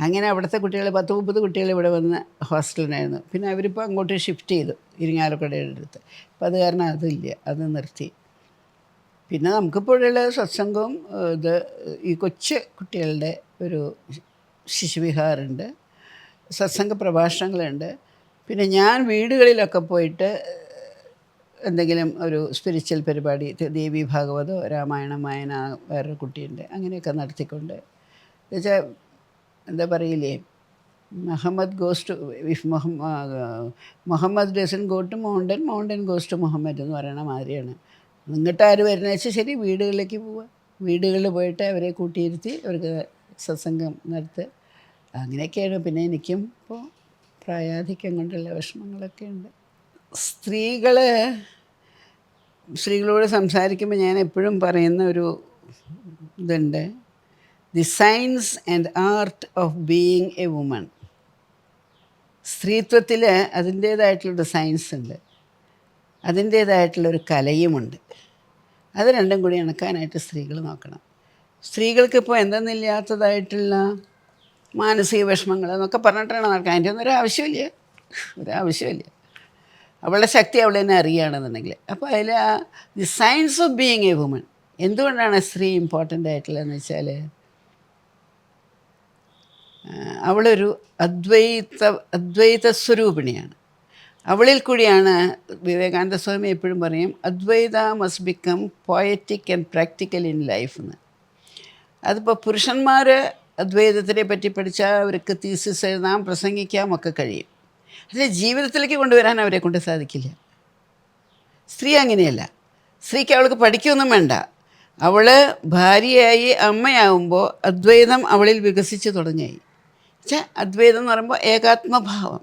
അങ്ങനെ അവിടുത്തെ കുട്ടികൾ 10-30 കുട്ടികൾ ഇവിടെ വന്ന് ഹോസ്റ്റലിനായിരുന്നു. പിന്നെ അവരിപ്പോൾ അങ്ങോട്ട് ഷിഫ്റ്റ് ചെയ്തു ഇരിങ്ങാലക്കുടയുടെ അടുത്ത്. അപ്പോൾ അത് കാരണം അതില്ല, അത് നിർത്തി. പിന്നെ നമുക്കിപ്പോഴുള്ള സത്സംഗവും ഇത് ഈ കൊച്ചു കുട്ടികളുടെ ഒരു ശിശുവിഹാറുണ്ട്, സത്സംഗ പ്രഭാഷണങ്ങളുണ്ട്. പിന്നെ ഞാൻ വീടുകളിലൊക്കെ പോയിട്ട് എന്തെങ്കിലും ഒരു സ്പിരിച്വൽ പരിപാടി, ദേവി ഭാഗവതോ രാമായണം വായന, വേറൊരു കുട്ടിയുണ്ട്, അങ്ങനെയൊക്കെ നടത്തിക്കൊണ്ട് എന്നുവെച്ചാൽ എന്താ പറയില്ലേ, Muhammad goes to if Muhammad doesn't go to mountain, mountain goes to Muhammad എന്ന് പറയണ മാതിരിയാണ്. നിങ്ങട്ട് ആര് വരുന്നത് വെച്ചാൽ ശരി, വീടുകളിലേക്ക് പോവുക, വീടുകളിൽ പോയിട്ട് അവരെ കൂട്ടിയിരുത്തി അവർക്ക് സത്സംഗം നടത്തുക, അങ്ങനെയൊക്കെയാണ്. പിന്നെ എനിക്കും ഇപ്പോൾ പ്രായാധിക്യം കൊണ്ടുള്ള വിഷമങ്ങളൊക്കെ ഉണ്ട്. സ്ത്രീകളോട് സംസാരിക്കുമ്പോൾ ഞാൻ എപ്പോഴും പറയുന്ന ഒരു ഇതുണ്ട്, the science and art of being a woman. സ്ത്രീത്വത്തിൽ അതിൻ്റേതായിട്ടുള്ളൊരു സയൻസ് ഉണ്ട്, അതിൻ്റേതായിട്ടുള്ളൊരു കലയുമുണ്ട്. അത് രണ്ടും കൂടി ഇണക്കാനായിട്ട് സ്ത്രീകൾ നോക്കണം. സ്ത്രീകൾക്കിപ്പോൾ എന്തെന്നില്ലാത്തതായിട്ടുള്ള മാനസിക വിഷമങ്ങൾ എന്നൊക്കെ പറഞ്ഞിട്ടാണ് നടക്കുക. അതിൻ്റെ ഒന്നും ഒരാവശ്യമില്ല. അവളുടെ ശക്തി അവൾ തന്നെ അറിയുകയാണെന്നുണ്ടെങ്കിൽ. അപ്പോൾ അതിൽ the science of being a woman എന്തുകൊണ്ടാണ് സ്ത്രീ ഇമ്പോർട്ടൻ്റ് ആയിട്ടുള്ളതെന്ന് വെച്ചാൽ, അവളൊരു അദ്വൈത സ്വരൂപിണിയാണ്. അവളിൽ കൂടിയാണ് വിവേകാനന്ദ സ്വാമി എപ്പോഴും പറയും, Advaita must become poetic and practical in life എന്ന്. അതിപ്പോൾ പുരുഷന്മാർ അദ്വൈതത്തിനെ പറ്റി പഠിച്ചാൽ അവർക്ക് തീസിസ് എഴുതാം, പ്രസംഗിക്കാം ഒക്കെ കഴിയും. പക്ഷേ ജീവിതത്തിലേക്ക് കൊണ്ടുവരാൻ അവരെ കൊണ്ട് സാധിക്കില്ല. സ്ത്രീ അങ്ങനെയല്ല. സ്ത്രീക്ക് അവൾക്ക് പഠിക്കുകയൊന്നും വേണ്ട. അവൾ ഭാര്യയായി അമ്മയാവുമ്പോൾ അദ്വൈതം അവളിൽ വികസിച്ച് തുടങ്ങി. പക്ഷേ അദ്വൈതം എന്ന് പറയുമ്പോൾ ഏകാത്മഭാവം,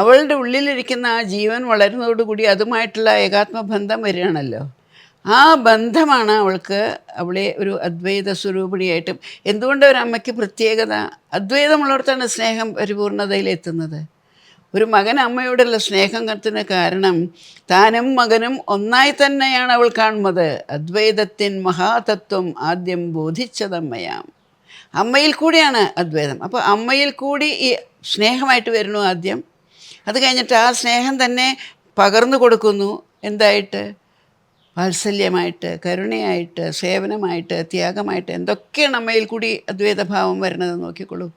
അവളുടെ ഉള്ളിലിരിക്കുന്ന ആ ജീവൻ വളരുന്നതോടുകൂടി അതുമായിട്ടുള്ള ഏകാത്മബന്ധം വരികയാണല്ലോ. ആ ബന്ധമാണ് അവളെ ഒരു അദ്വൈത സ്വരൂപിണിയായിട്ടും. എന്തുകൊണ്ട് ഒരമ്മയ്ക്ക് പ്രത്യേകത, അദ്വൈതമുള്ളിടത്താണ് സ്നേഹം പരിപൂർണതയിലെത്തുന്നത്. ഒരു മകൻ അമ്മയോടുള്ള സ്നേഹത്തിന് കാരണം താനും മകനും ഒന്നായി തന്നെയാണ് അവൾ കാണുന്നത്. അദ്വൈതത്തിൻ മഹാതത്വം ആദ്യം ബോധിച്ചതമ്മയാം. അമ്മയിൽ കൂടിയാണ് അദ്വൈതം. അപ്പോൾ അമ്മയിൽ കൂടി ഈ സ്നേഹമായിട്ട് വരുന്നു ആദ്യം. അത് കഴിഞ്ഞിട്ട് ആ സ്നേഹം തന്നെ പകർന്നു കൊടുക്കുന്നു. എന്തായിട്ട്? വാത്സല്യമായിട്ട്, കരുണയായിട്ട്, സേവനമായിട്ട്, ത്യാഗമായിട്ട്, എന്തൊക്കെയാണ് അമ്മയിൽ കൂടി അദ്വൈതഭാവം വരുന്നത് നോക്കിക്കോളൂ.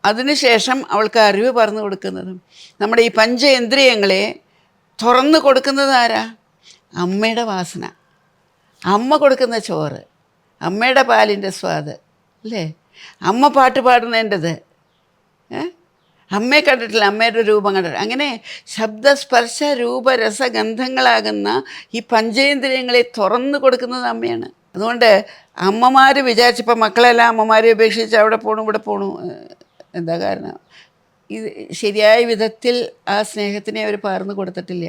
അതിനുശേഷം അവൾക്ക് അറിവ് പറഞ്ഞു കൊടുക്കുന്നതും നമ്മുടെ ഈ പഞ്ചേന്ദ്രിയങ്ങളെ തുറന്നു കൊടുക്കുന്നത് ആരാ? അമ്മയുടെ വാസന, അമ്മ കൊടുക്കുന്ന ചോറ്, അമ്മയുടെ പാലിൻ്റെ സ്വാദ് അല്ലേ? അമ്മ പാട്ട് പാടുന്നതിൻ്റെത്, അമ്മയെ കണ്ടിട്ടില്ല, അമ്മയുടെ രൂപം കണ്ടിട്ടില്ല. അങ്ങനെ ശബ്ദസ്പർശ രൂപരസഗന്ധങ്ങളാകുന്ന ഈ പഞ്ചേന്ദ്രിയങ്ങളെ തുറന്നു കൊടുക്കുന്നത് അമ്മയാണ്. അതുകൊണ്ട് അമ്മമാർ വിചാരിച്ചപ്പോൾ മക്കളെല്ലാം അമ്മമാരെ ഉപേക്ഷിച്ച് അവിടെ പോണു ഇവിടെ പോണു. എന്താ കാരണം? ഇത് ശരിയായ വിധത്തിൽ ആ സ്നേഹത്തിനെ അവർ പകർന്നു കൊടുത്തിട്ടില്ല.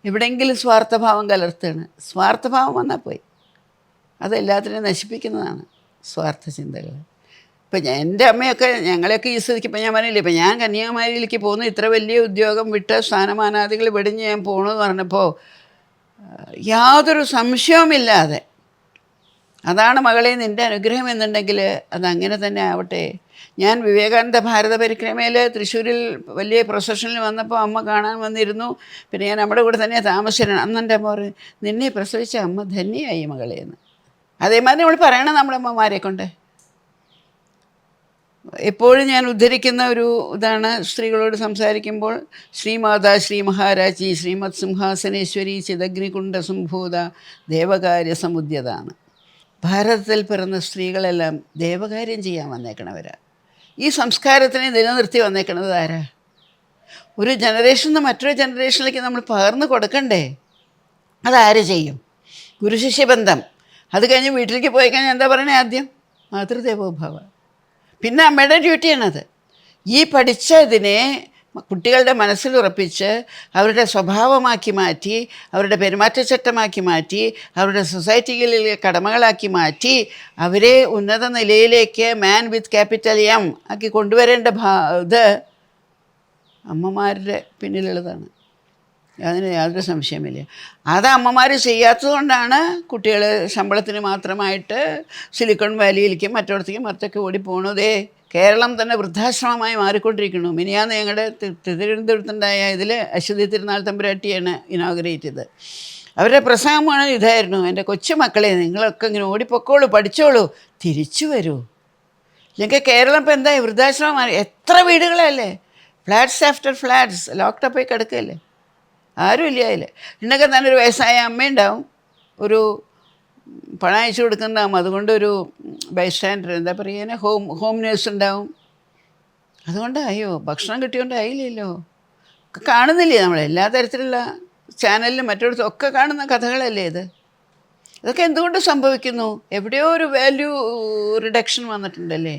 എവിടെയെങ്കിലും സ്വാർത്ഥഭാവം കലർത്തുകയാണ്. സ്വാർത്ഥഭാവം വന്നാൽ പോയി, അതെല്ലാത്തിനെയും നശിപ്പിക്കുന്നതാണ് സ്വാർത്ഥ ചിന്തകൾ. ഇപ്പം എൻ്റെ അമ്മയൊക്കെ ഞങ്ങളെയൊക്കെ ഈ സ്ഥിതിക്ക് ഇപ്പം ഞാൻ പറഞ്ഞില്ലേ, ഇപ്പം ഞാൻ കന്യാകുമാരിയിലേക്ക് പോകുന്നു, ഇത്ര വലിയ ഉദ്യോഗം വിട്ട് സ്ഥാനമാനാദികൾ വെടിഞ്ഞ് ഞാൻ പോകണമെന്ന് പറഞ്ഞപ്പോൾ യാതൊരു സംശയവുമില്ലാതെ, അതാണ് മകളെ നിൻ്റെ അനുഗ്രഹം എന്നുണ്ടെങ്കിൽ അതങ്ങനെ തന്നെ ആവട്ടെ. ഞാൻ വിവേകാനന്ദ ഭാരത പരിക്രമയിൽ തൃശ്ശൂരിൽ വലിയ പ്രൊസഷനിൽ വന്നപ്പോൾ അമ്മ കാണാൻ വന്നിരുന്നു. പിന്നെ ഞാൻ നമ്മുടെ കൂടെ തന്നെ താമസിച്ചിരുന്നു. അന്ന് എൻ്റെ അമ്മ പറയും, നിന്നെ പ്രസവിച്ച അമ്മ ധന്യയായി മകളെ എന്ന്. അതേമാതിരി നമ്മൾ പറയണം നമ്മുടെ അമ്മമാരെ കൊണ്ട്. എപ്പോഴും ഞാൻ ഉദ്ധരിക്കുന്ന ഒരു ഇതാണ് സ്ത്രീകളോട് സംസാരിക്കുമ്പോൾ, ശ്രീമാതാ ശ്രീ മഹാരാജി ശ്രീമത് സിംഹാസനേശ്വരി ചിദഗ്നികുണ്ഡ സംഭൂത ദേവകാര്യ സമുദ്യതാണ്. ഭാരതത്തിൽ പിറന്ന സ്ത്രീകളെല്ലാം ദേവകാര്യം ചെയ്യാൻ വന്നേക്കണവരാണ്. ഈ സംസ്കാരത്തിനെ നിലനിർത്തി വന്നേക്കണത് ആരാ? ഒരു ജനറേഷൻ നിന്ന് മറ്റൊരു ജനറേഷനിലേക്ക് നമ്മൾ പകർന്നു കൊടുക്കണ്ടേ? അതാര് ചെയ്യും? ഗുരുശിഷ്യബന്ധം. അത് കഴിഞ്ഞ് വീട്ടിലേക്ക് പോയി കഴിഞ്ഞാൽ എന്താ പറയണേ? ആദ്യം മാതൃദേവോഭവ, പിന്നെ അമ്മയുടെ ഡ്യൂട്ടിയാണത്. ഈ പഠിച്ചതിനെ കുട്ടികളുടെ മനസ്സിൽ ഉറപ്പിച്ച് അവരുടെ സ്വഭാവമാക്കി മാറ്റി, അവരുടെ പെരുമാറ്റച്ചട്ടമാക്കി മാറ്റി, അവരുടെ സൊസൈറ്റികളിലെ കടമകളാക്കി മാറ്റി അവരെ ഉന്നത നിലയിലേക്ക് മാൻ വിത്ത് ക്യാപിറ്റൽ എം ആക്കി കൊണ്ടുവരേണ്ട ഇത് അമ്മമാരുടെ പിന്നിലുള്ളതാണ്. അതിന് യാതൊരു സംശയമില്ല. അത് അമ്മമാർ ചെയ്യാത്തത് കൊണ്ടാണ് കുട്ടികൾ ശമ്പളത്തിന് മാത്രമായിട്ട് സിലിക്കൺ വാലിയിലേക്കും മറ്റിടത്തേക്കും മറിച്ചൊക്കെ ഓടിപ്പോണതേ. കേരളം തന്നെ വൃദ്ധാശ്രമമായി മാറിക്കൊണ്ടിരിക്കുന്നു. മിനിയാന്ന് ഞങ്ങളുടെ തിരുവനന്തപുരത്തുണ്ടായ ഇതിൽ അശ്വതി തിരുനാൾ തമ്പുരാട്ടിയാണ് ഇനോഗ്രേറ്റ് ചെയ്തത്. അവരുടെ പ്രസംഗമാണ് ഇതായിരുന്നു: എൻ്റെ കൊച്ചുമക്കളെ, നിങ്ങളൊക്കെ ഇങ്ങനെ ഓടിപ്പൊക്കോളൂ, പഠിച്ചോളൂ, തിരിച്ചു വരൂ. ഇല്ലെങ്കിൽ കേരളം ഇപ്പം എന്തായി? വൃദ്ധാശ്രമം. എത്ര വീടുകളല്ലേ, ഫ്ലാറ്റ്സ് ആഫ്റ്റർ ഫ്ലാറ്റ്സ് ലോക്ക്ഡപ്പായി കിടക്കുകയല്ലേ. ആരും ഇല്ല അതിൽ. ഉണ്ടെങ്കിൽ തന്നെ ഒരു വയസ്സായ അമ്മയുണ്ടാവും, ഒരു പണം അയച്ചു കൊടുക്കുന്നുണ്ടാവും, അതുകൊണ്ടൊരു ബൈസ്റ്റാൻഡർ, എന്താ പറയുക, ഹോം നേഴ്സ് ഉണ്ടാവും. അതുകൊണ്ട് അയ്യോ ഭക്ഷണം കിട്ടിയോണ്ട് ആയില്ലല്ലോ. കാണുന്നില്ലേ നമ്മൾ എല്ലാ തരത്തിലുള്ള ചാനലിലും മറ്റിടത്തും ഒക്കെ കാണുന്ന കഥകളല്ലേ ഇത്. ഇതൊക്കെ എന്തുകൊണ്ട് സംഭവിക്കുന്നു? എവിടെയോ ഒരു വാല്യൂ റിഡക്ഷൻ വന്നിട്ടുണ്ടല്ലേ.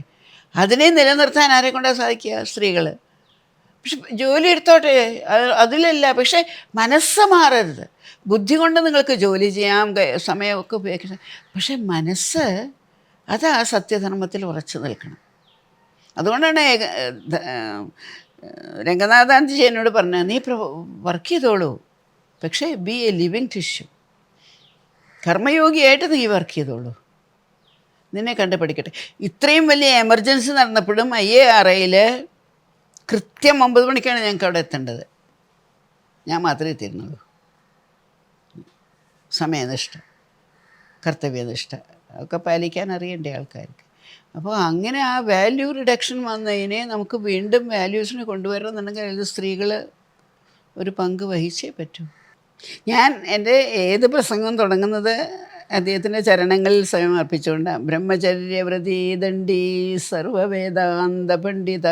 അതിനെ നിലനിർത്താൻ ആരെ കൊണ്ടാണ് സാധിക്കുക? സ്ത്രീകൾ. പക്ഷെ ജോലി എടുത്തോട്ടെ, അതിലല്ല. പക്ഷേ മനസ്സ് മാറരുത്. ബുദ്ധി കൊണ്ട് നിങ്ങൾക്ക് ജോലി ചെയ്യാം, സമയമൊക്കെ ഉപയോഗിക്കണം. പക്ഷേ മനസ്സ് അത് ആ സത്യധർമ്മത്തിൽ ഉറച്ചു നിൽക്കണം. അതുകൊണ്ടാണ് രംഗനാഥാൻജി എന്നോട് പറഞ്ഞത്, നീ വർക്ക് ചെയ്തോളൂ, പക്ഷേ ബി എ ലിവിങ് ടിഷ്യൂ. കർമ്മയോഗിയായിട്ട് നീ വർക്ക് ചെയ്തോളൂ, നിന്നെ കണ്ട് പഠിക്കട്ടെ. ഇത്രയും വലിയ എമർജൻസി നടന്നപ്പോഴും IARAയിൽ കൃത്യം 9 മണിക്കാണ് ഞങ്ങൾക്ക് അവിടെ എത്തേണ്ടത്. ഞാൻ മാത്രമേ എത്തിയിരുന്നുള്ളൂ. സമയനിഷ്ഠ, കർത്തവ്യനിഷ്ഠ ഒക്കെ പാലിക്കാൻ അറിയേണ്ട ആൾക്കാർക്ക്. അപ്പോൾ അങ്ങനെ ആ വാല്യൂ റിഡക്ഷൻ വന്നതിനെ നമുക്ക് വീണ്ടും വാല്യൂസിന് കൊണ്ടുവരണമെന്നുണ്ടെങ്കിൽ അതിൽ സ്ത്രീകൾ ഒരു പങ്ക് വഹിച്ചേ പറ്റൂ. ഞാൻ എൻ്റെ ഏത് പ്രസംഗം തുടങ്ങുന്നത് അദ്ദേഹത്തിൻ്റെ ചരണങ്ങളിൽ സ്വയം അർപ്പിച്ചുകൊണ്ടാണ്. ബ്രഹ്മചര്യവ്രതീ ദണ്ഡീ സർവവേദാന്ത പണ്ഡിത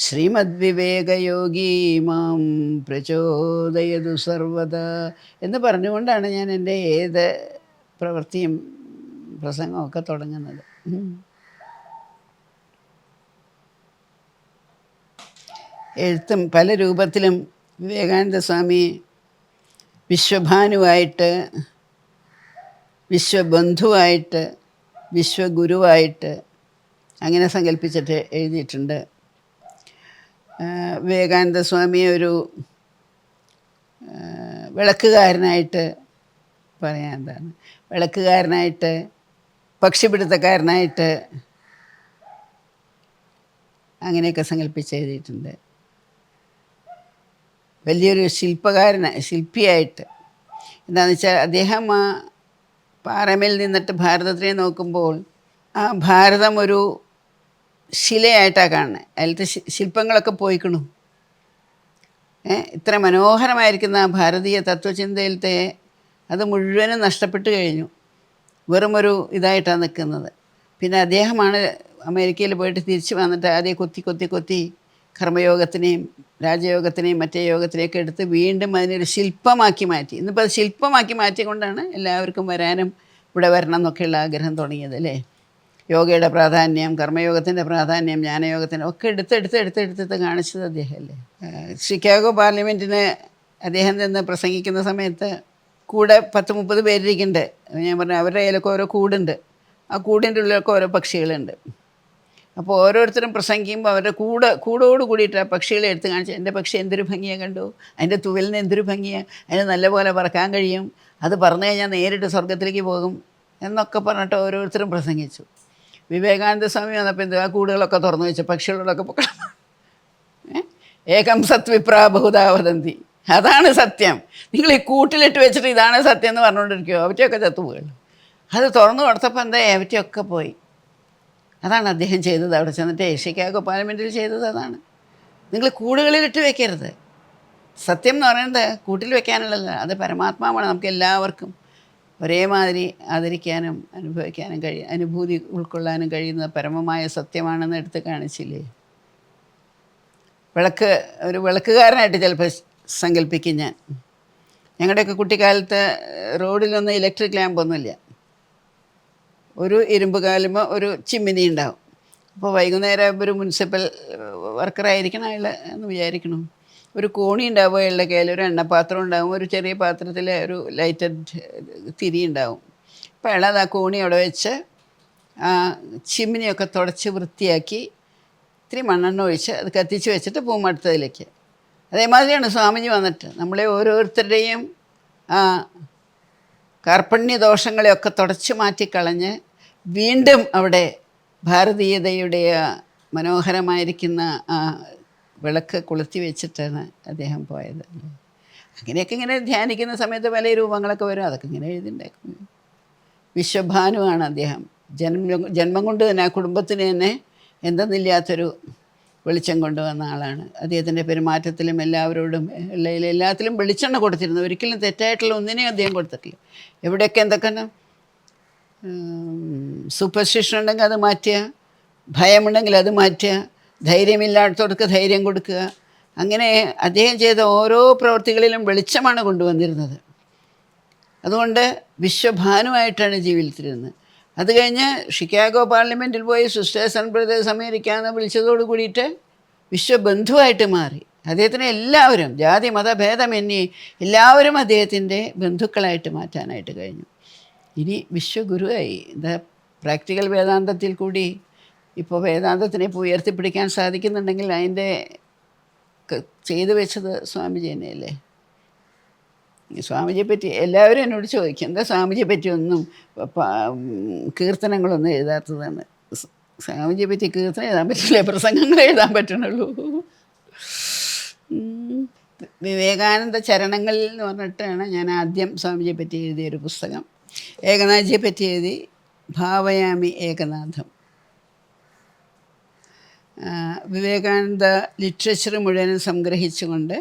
ശ്രീമദ്വിവേകയോഗി മാം പ്രചോദയതു സർവദാ എന്ന് പറഞ്ഞുകൊണ്ടാണ് ഞാൻ എൻ്റെ ഏത് പ്രവൃത്തിയും പ്രസംഗമൊക്കെ തുടങ്ങുന്നത്. എഴുത്തും പല രൂപത്തിലും വിവേകാനന്ദ സ്വാമി വിശ്വഭാനുവായിട്ട്, വിശ്വബന്ധുവായിട്ട്, വിശ്വഗുരുവായിട്ട് അങ്ങനെ സങ്കല്പിച്ചിട്ട് എഴുതിയിട്ടുണ്ട്. വിവേകാനന്ദ സ്വാമിയെ ഒരു വിളക്കുകാരനായിട്ട് പറയാൻ എന്താണ്, വിളക്കുകാരനായിട്ട്, പക്ഷിപിടുത്തക്കാരനായിട്ട് അങ്ങനെയൊക്കെ സങ്കല്പിച്ച് എഴുതിയിട്ടുണ്ട്. വലിയൊരു ശില്പിയായിട്ട്. എന്താണെന്ന് വെച്ചാൽ അദ്ദേഹം ആ പാറമേൽ നിന്നിട്ട് ഭാരതത്തിനെ നോക്കുമ്പോൾ ആ ഭാരതം ഒരു ശിലയായിട്ടാണ് കാണുന്നത്. അതിലത്തെ ശില്പങ്ങളൊക്കെ പോയിക്കണു. ഇത്ര മനോഹരമായിരിക്കുന്ന ആ ഭാരതീയ തത്വചിന്തയിലത്തെ അത് മുഴുവനും നഷ്ടപ്പെട്ട് കഴിഞ്ഞു. വെറുമൊരു ഇതായിട്ടാണ് നിൽക്കുന്നത്. പിന്നെ അദ്ദേഹമാണ് അമേരിക്കയിൽ പോയിട്ട് തിരിച്ച് വന്നിട്ട് ആദ്യം കൊത്തി കർമ്മയോഗത്തിനെയും രാജയോഗത്തിനെയും മറ്റേ യോഗത്തിനെയൊക്കെ എടുത്ത് വീണ്ടും അതിനൊരു ശില്പമാക്കി മാറ്റി. ഇന്നിപ്പോൾ അത് ശില്പമാക്കി മാറ്റിക്കൊണ്ടാണ് എല്ലാവർക്കും വരാനും ഇവിടെ വരണം എന്നൊക്കെയുള്ള ആഗ്രഹം തുടങ്ങിയത് അല്ലേ. യോഗയുടെ പ്രാധാന്യം, കർമ്മയോഗത്തിൻ്റെ പ്രാധാന്യം, ജ്ഞാനയോഗത്തിൻ്റെ ഒക്കെ എടുത്ത് കാണിച്ചത് അദ്ദേഹമല്ലേ. ഷിക്കാഗോ പാർലമെൻറ്റിന് അദ്ദേഹം നിന്ന് പ്രസംഗിക്കുന്ന സമയത്ത് കൂടെ 10-30 പേരിരിക്കുന്നുണ്ട്. ഞാൻ പറഞ്ഞു അവരുടെ കയ്യിലൊക്കെ ഓരോ കൂടുണ്ട്. ആ കൂടിൻ്റെ ഉള്ളിലൊക്കെ ഓരോ പക്ഷികളുണ്ട്. അപ്പോൾ ഓരോരുത്തരും പ്രസംഗിക്കുമ്പോൾ അവരുടെ കൂടോട് കൂടിയിട്ട് ആ പക്ഷികളെ എടുത്ത് കാണിച്ചു. എൻ്റെ പക്ഷി എന്തൊരു ഭംഗിയാണ് കണ്ടു, അതിൻ്റെ തുവലിന് എന്തൊരു ഭംഗിയാണ്, അതിന് നല്ലപോലെ പറക്കാൻ കഴിയും, അത് പറഞ്ഞു കഴിഞ്ഞാൽ നേരിട്ട് സ്വർഗത്തിലേക്ക് പോകും എന്നൊക്കെ പറഞ്ഞിട്ട് ഓരോരുത്തരും പ്രസംഗിച്ചു. വിവേകാനന്ദ സ്വാമി വന്നപ്പോൾ ആ കൂടുകളൊക്കെ തുറന്നു വെച്ചു, പക്ഷികളോടൊക്കെ പൊക്കണം. ഏകം സത്വിപ്രാ ബഹുധാ വദന്തി, അതാണ് സത്യം. നിങ്ങൾ ഈ കൂട്ടിലിട്ട് വെച്ചിട്ട് ഇതാണ് സത്യം എന്ന് പറഞ്ഞുകൊണ്ടിരിക്കുമോ, അവറ്റയൊക്കെ ചത്തുപോകുള്ളൂ. അത് തുറന്നു കൊടുത്തപ്പോൾ എന്താ, അവറ്റയൊക്കെ പോയി. അതാണ് അദ്ദേഹം ചെയ്തത്. അവിടെ ചെന്നിട്ട് ഷിക്കാഗോ പാർലമെൻറ്റിൽ ചെയ്തത് അതാണ്. നിങ്ങൾ കൂടുകളിലിട്ട് വെക്കരുത്. സത്യം എന്ന് പറയുന്നത് കൂട്ടിൽ വെക്കാനുള്ളതല്ല, അത് പരമാത്മാവാണ്. നമുക്ക് എല്ലാവർക്കും ഒരേമാതിരി ആദരിക്കാനും അനുഭവിക്കാനും അനുഭൂതി ഉൾക്കൊള്ളാനും കഴിയുന്ന പരമമായ സത്യമാണെന്ന് എടുത്ത് കാണിച്ചില്ലേ. ഒരു വിളക്കുകാരനായിട്ട് ചിലപ്പോൾ സങ്കല്പിക്കും ഞാൻ. ഞങ്ങളുടെയൊക്കെ കുട്ടിക്കാലത്ത് റോഡിലൊന്നും ഇലക്ട്രിക് ലാമ്പൊന്നുമില്ല. ഒരു ഇരുമ്പ് കാലുമ്പോൾ ഒരു ചിമ്മിനി ഉണ്ടാവും. അപ്പോൾ വൈകുന്നേരം ഒരു മുനിസിപ്പൽ വർക്കറായിരിക്കണം അയാൾ എന്ന് വിചാരിക്കണം. ഒരു കോണി ഉണ്ടാവും അയാളുടെ കയ്യിൽ, ഒരു എണ്ണപ്പാത്രം ഉണ്ടാവും, ഒരു ചെറിയ പാത്രത്തിൽ ഒരു ലൈറ്റഡ് തിരി ഉണ്ടാവും. അപ്പോൾ അയാളത് ആ കോണി അവിടെ വെച്ച് ആ ചിമ്മിനിയൊക്കെ തുടച്ച് വൃത്തിയാക്കി ഇത്തിരി മണ്ണെണ്ണ ഒഴിച്ച് അത് കത്തിച്ച് വെച്ചിട്ട് പോകും അടുത്തതിലേക്ക്. അതേമാതിരിയാണ് സ്വാമിജി വന്നിട്ട് നമ്മളെ ഓരോരുത്തരുടെയും ആ കാർപ്പണ്യ ദോഷങ്ങളെയൊക്കെ തുടച്ചു മാറ്റിക്കളഞ്ഞ് വീണ്ടും അവിടെ ഭാരതീയതയുടെ ആ മനോഹരമായിരിക്കുന്ന ആ വിളക്ക് കൊളുത്തി വെച്ചിട്ടാണ് അദ്ദേഹം പോയത്. അങ്ങനെയൊക്കെ ഇങ്ങനെ ധ്യാനിക്കുന്ന സമയത്ത് പല രൂപങ്ങളൊക്കെ വരും, അതൊക്കെ ഇങ്ങനെ എഴുതിണ്ടാക്കും. വിശ്വഭാനുവാണ് അദ്ദേഹം. ജന്മം കൊണ്ട് തന്നെ ആ കുടുംബത്തിന് തന്നെ എന്തെന്നില്ലാത്തൊരു വെളിച്ചം കൊണ്ടുവന്ന ആളാണ്. അദ്ദേഹത്തിൻ്റെ പെരുമാറ്റത്തിലും എല്ലാവരോടും എല്ലാത്തിലും വെളിച്ചെണ്ണ കൊടുത്തിരുന്നു. ഒരിക്കലും തെറ്റായിട്ടുള്ള ഒന്നിനെയും അദ്ദേഹം കൊടുത്തിട്ടില്ല. എവിടെയൊക്കെ എന്തൊക്കെ സൂപ്പർസ്റ്റിഷൻ ഉണ്ടെങ്കിൽ അത് മാറ്റുക, ഭയമുണ്ടെങ്കിൽ അത് മാറ്റുക, ധൈര്യമില്ലാത്തവർക്ക് ധൈര്യം കൊടുക്കുക. അങ്ങനെ അദ്ദേഹം ചെയ്ത ഓരോ പ്രവൃത്തികളിലും വെളിച്ചമാണ് കൊണ്ടുവന്നിരുന്നത്. അതുകൊണ്ട് വിശ്വഭാനുവായിട്ടാണ് ജീവിതത്തിലിരുന്നത്. അത് കഴിഞ്ഞ് ഷിക്കാഗോ പാർലമെൻറ്റിൽ പോയി സിസ്റ്റേഴ്സ് ആൻഡ് ബ്രദേഴ്സ് അമേരിക്ക എന്ന് വിളിച്ചതോട് കൂടിയിട്ട് വിശ്വബന്ധുവായിട്ട് മാറി. അദ്ദേഹത്തിന് എല്ലാവരും ജാതി മതഭേദമന്യേ എല്ലാവരും അദ്ദേഹത്തിൻ്റെ ബന്ധുക്കളായിട്ട് മാറ്റാനായിട്ട് കഴിഞ്ഞു. ഇനി വിശ്വഗുരുവായി. എന്താ പ്രാക്ടിക്കൽ വേദാന്തത്തിൽ കൂടി ഇപ്പോൾ വേദാന്തത്തിനെ ഇപ്പോൾ ഉയർത്തിപ്പിടിക്കാൻ സാധിക്കുന്നുണ്ടെങ്കിൽ അതിൻ്റെ ചെയ്തു വെച്ചത് സ്വാമിജി തന്നെയല്ലേ. സ്വാമിജിയെ പറ്റി എല്ലാവരും എന്നോട് ചോദിക്കും, എന്താ സ്വാമിജിയെ പറ്റി ഒന്നും കീർത്തനങ്ങളൊന്നും എഴുതാത്തതാണ്. സ്വാമിജിയെ പറ്റി കീർത്തനം എഴുതാൻ പറ്റില്ല, പ്രസംഗങ്ങൾ എഴുതാൻ പറ്റണുള്ളൂ. വിവേകാനന്ദ ചരണങ്ങളിൽ എന്ന് പറഞ്ഞിട്ടാണ് ഞാൻ ആദ്യം സ്വാമിജിയെ പറ്റി എഴുതിയൊരു പുസ്തകം. ഏകനാഥജിയെ പറ്റി എഴുതി, ഭാവയാമി ഏകനാഥം. വിവേകാനന്ദ ലിറ്ററേച്ചർ മുഴുവനും സംഗ്രഹിച്ചുകൊണ്ട്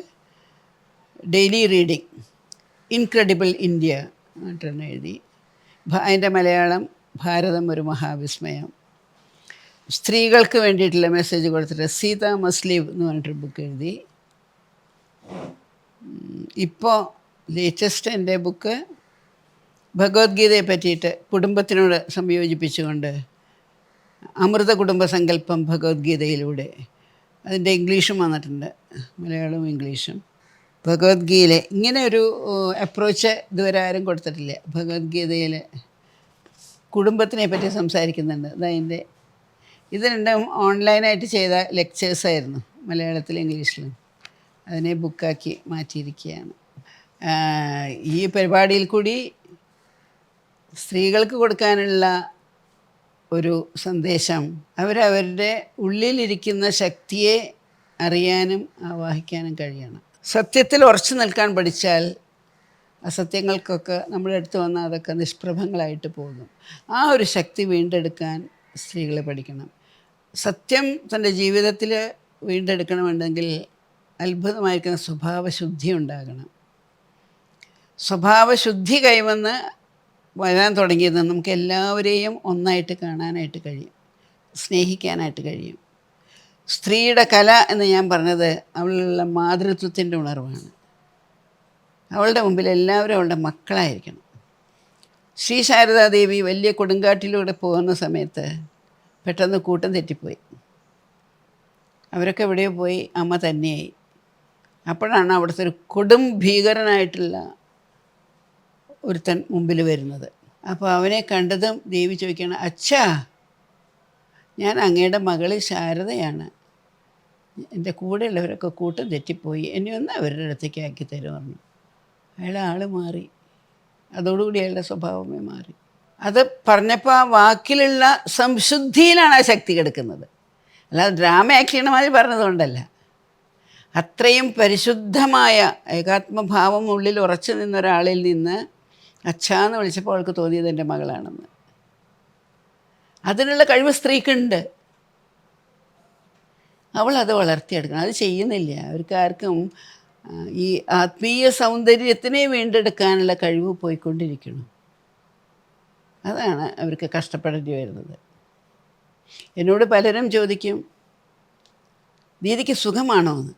ഡെയിലി റീഡിങ് ഇൻക്രെഡിബിൾ ഇന്ത്യ ആയിട്ടാണ് എഴുതി. അതിൻ്റെ മലയാളം ഭാരതം ഒരു മഹാവിസ്മയം. സ്ത്രീകൾക്ക് വേണ്ടിയിട്ടുള്ള മെസ്സേജ് കൊടുത്തിട്ട് സീത മസ്റ്റ് ലിവ് എന്ന് പറഞ്ഞിട്ടൊരു ബുക്ക് എഴുതി. ഇപ്പോൾ ലേറ്റസ്റ്റ് എൻ്റെ ബുക്ക് ഭഗവത്ഗീതയെ പറ്റിയിട്ട് കുടുംബത്തിനോട് സംയോജിപ്പിച്ചുകൊണ്ട് അമൃത കുടുംബ സങ്കല്പം ഭഗവത്ഗീതയിലൂടെ, അതിൻ്റെ ഇംഗ്ലീഷും വന്നിട്ടുണ്ട്, മലയാളവും ഇംഗ്ലീഷും. ഭഗവത്ഗീതയിലെ ഇങ്ങനെ ഒരു അപ്രോച്ച് ഇതുവരെ ആരും കൊടുത്തിട്ടില്ല. ഭഗവത്ഗീതയിൽ കുടുംബത്തിനെ പറ്റി സംസാരിക്കുന്നുണ്ട്. അതതിൻ്റെ ഇത് രണ്ടും ഓൺലൈനായിട്ട് ചെയ്ത ലെക്ചേഴ്സായിരുന്നു, മലയാളത്തിലും ഇംഗ്ലീഷിലും. അതിനെ ബുക്കാക്കി മാറ്റിയിരിക്കുകയാണ്. ഈ പരിപാടിയിൽ കൂടി സ്ത്രീകൾക്ക് കൊടുക്കാനുള്ള ഒരു സന്ദേശം അവരവരുടെ ഉള്ളിലിരിക്കുന്ന ശക്തിയെ അറിയാനും ആവാഹിക്കാനും കഴിയണം. സത്യത്തിൽ ഉറച്ചു നിൽക്കാൻ പഠിച്ചാൽ അസത്യങ്ങൾക്കൊക്കെ നമ്മുടെ അടുത്ത് വന്നാൽ അതൊക്കെ നിഷ്പ്രഭങ്ങളായിട്ട് പോകും. ആ ഒരു ശക്തി വീണ്ടെടുക്കാൻ സ്ത്രീകൾ പഠിക്കണം. സത്യം തൻ്റെ ജീവിതത്തിൽ വീണ്ടെടുക്കണമെന്നുണ്ടെങ്കിൽ അത്ഭുതമായിരിക്കുന്ന സ്വഭാവശുദ്ധി ഉണ്ടാകണം. സ്വഭാവശുദ്ധി കൈവന്ന് വരാൻ തുടങ്ങിയത് നമുക്ക് എല്ലാവരെയും ഒന്നായിട്ട് കാണാനായിട്ട് കഴിയും, സ്നേഹിക്കാനായിട്ട് കഴിയും. സ്ത്രീയുടെ കല എന്ന് ഞാൻ പറഞ്ഞത് അവളുള്ള മാതൃത്വത്തിൻ്റെ ഉണർവാണ്. അവളുടെ മുമ്പിൽ എല്ലാവരും അവളുടെ മക്കളായിരിക്കണം. ശ്രീ ശാരദാദേവി വലിയ കൊടുങ്കാട്ടിലൂടെ പോകുന്ന സമയത്ത് പെട്ടെന്ന് കൂട്ടം തെറ്റിപ്പോയി. അവരൊക്കെ എവിടെയോ പോയി, അമ്മ തന്നെയായി. അപ്പോഴാണ് അവിടുത്തെ ഒരു കൊടും ഭീകരനായിട്ടുള്ള ഒരുത്തൻ മുമ്പിൽ വരുന്നത്. അപ്പോൾ അവനെ കണ്ടതും ദേവി ചോദിക്കണം, അച്ഛാ, ഞാൻ അങ്ങയുടെ മകൾ ശാരദയാണ്, എൻ്റെ കൂടെയുള്ളവരൊക്കെ കൂട്ടം തെറ്റിപ്പോയി, എന്നെ ഒന്ന് അവരുടെ അടുത്തേക്ക് ആക്കി തരുമെന്ന്. അയാൾ ആൾ മാറി. അതോടുകൂടി അയാളുടെ സ്വഭാവമേ മാറി. അത് പറഞ്ഞപ്പോൾ ആ വാക്കിലുള്ള സംശുദ്ധിയിലാണ് ആ ശക്തി കിടക്കുന്നത്. അല്ലാതെ ഡ്രാമ ആക്ട് ചെയ്യണമാതിരി പറഞ്ഞതുകൊണ്ടല്ല. അത്രയും പരിശുദ്ധമായ ഏകാത്മഭാവം ഉള്ളിൽ ഉറച്ചു നിന്നൊരാളിൽ നിന്ന് അച്ഛാന്ന് വിളിച്ചപ്പോൾ അവൾക്ക് തോന്നിയത് എൻ്റെ മകളാണെന്ന്. അതിനുള്ള കഴിവ് സ്ത്രീക്കുണ്ട്. അവളത് വളർത്തിയെടുക്കണം. അത് ചെയ്യുന്നില്ല. അവർക്ക് ആർക്കും ഈ ആത്മീയ സൗന്ദര്യത്തിനെ വീണ്ടെടുക്കാനുള്ള കഴിവ് പോയിക്കൊണ്ടിരിക്കണം. അതാണ് അവർക്ക് കഷ്ടപ്പെടേണ്ടി വരുന്നത്. എന്നോട് പലരും ചോദിക്കും, ദീദിക്ക് സുഖമാണോ എന്ന്.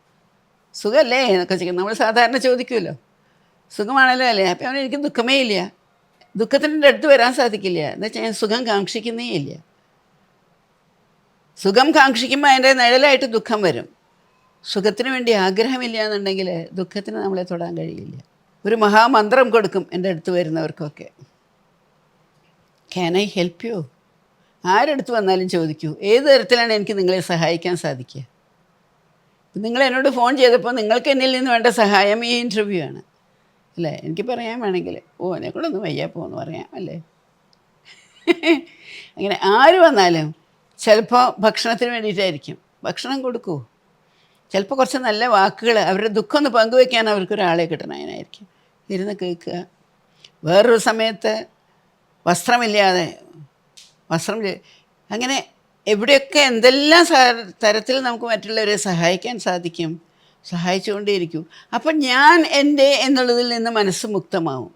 സുഖമല്ലേ എന്നൊക്കെ ചോദിക്കും. നമ്മൾ സാധാരണ ചോദിക്കുമല്ലോ, സുഖമാണല്ലോ അല്ലേ. അപ്പം എനിക്ക് ദുഃഖമേ ഇല്ല, ദുഃഖത്തിൻ്റെ അടുത്ത് വരാൻ സാധിക്കില്ല. എന്ന് വെച്ചാൽ ഞാൻ സുഖം കാക്ഷിക്കുന്നേ ഇല്ല. സുഖം കാക്ഷിക്കുമ്പോൾ അതിൻ്റെ നിഴലായിട്ട് ദുഃഖം വരും. സുഖത്തിന് വേണ്ടി ആഗ്രഹമില്ല എന്നുണ്ടെങ്കിൽ ദുഃഖത്തിന് നമ്മളെ തൊടാൻ കഴിയില്ല. ഒരു മഹാമന്ത്രം കൊടുക്കും എൻ്റെ അടുത്ത് വരുന്നവർക്കൊക്കെ, ക്യാൻ ഐ ഹെൽപ്പ് യു. ആരടുത്ത് വന്നാലും ചോദിക്കൂ, ഏത് തരത്തിലാണ് എനിക്ക് നിങ്ങളെ സഹായിക്കാൻ സാധിക്കുക. നിങ്ങൾ എന്നോട് ഫോൺ ചെയ്തപ്പോൾ നിങ്ങൾക്ക് എന്നിൽ നിന്ന് വേണ്ട സഹായം ഈ ഇൻ്റർവ്യൂ ആണ് അല്ലേ? എനിക്ക് പറയാൻ വേണമെങ്കിൽ എന്നെക്കൂടൊന്നും വയ്യ പോകുമെന്ന് പറയാം അല്ലേ? അങ്ങനെ ആര് വന്നാലും ചിലപ്പോൾ ഭക്ഷണത്തിന് വേണ്ടിയിട്ടായിരിക്കും. ഭക്ഷണം കൊടുക്കൂ. ചിലപ്പോൾ കുറച്ച് നല്ല വാക്കുകൾ, അവരുടെ ദുഃഖം ഒന്ന് പങ്കുവയ്ക്കാൻ അവർക്കൊരാളെ കിട്ടണം. അതിനായിരിക്കും ഇരുന്ന് കേൾക്കുക. വേറൊരു സമയത്ത് വസ്ത്രമില്ലാതെ അങ്ങനെ എവിടെയൊക്കെ എന്തെല്ലാം തരത്തിൽ നമുക്ക് മറ്റുള്ളവരെ സഹായിക്കാൻ സാധിക്കും, സഹായിച്ചുകൊണ്ടേയിരിക്കും. അപ്പം ഞാൻ എൻ്റെ എന്നുള്ളതിൽ നിന്ന് മനസ്സ് മുക്തമാവും.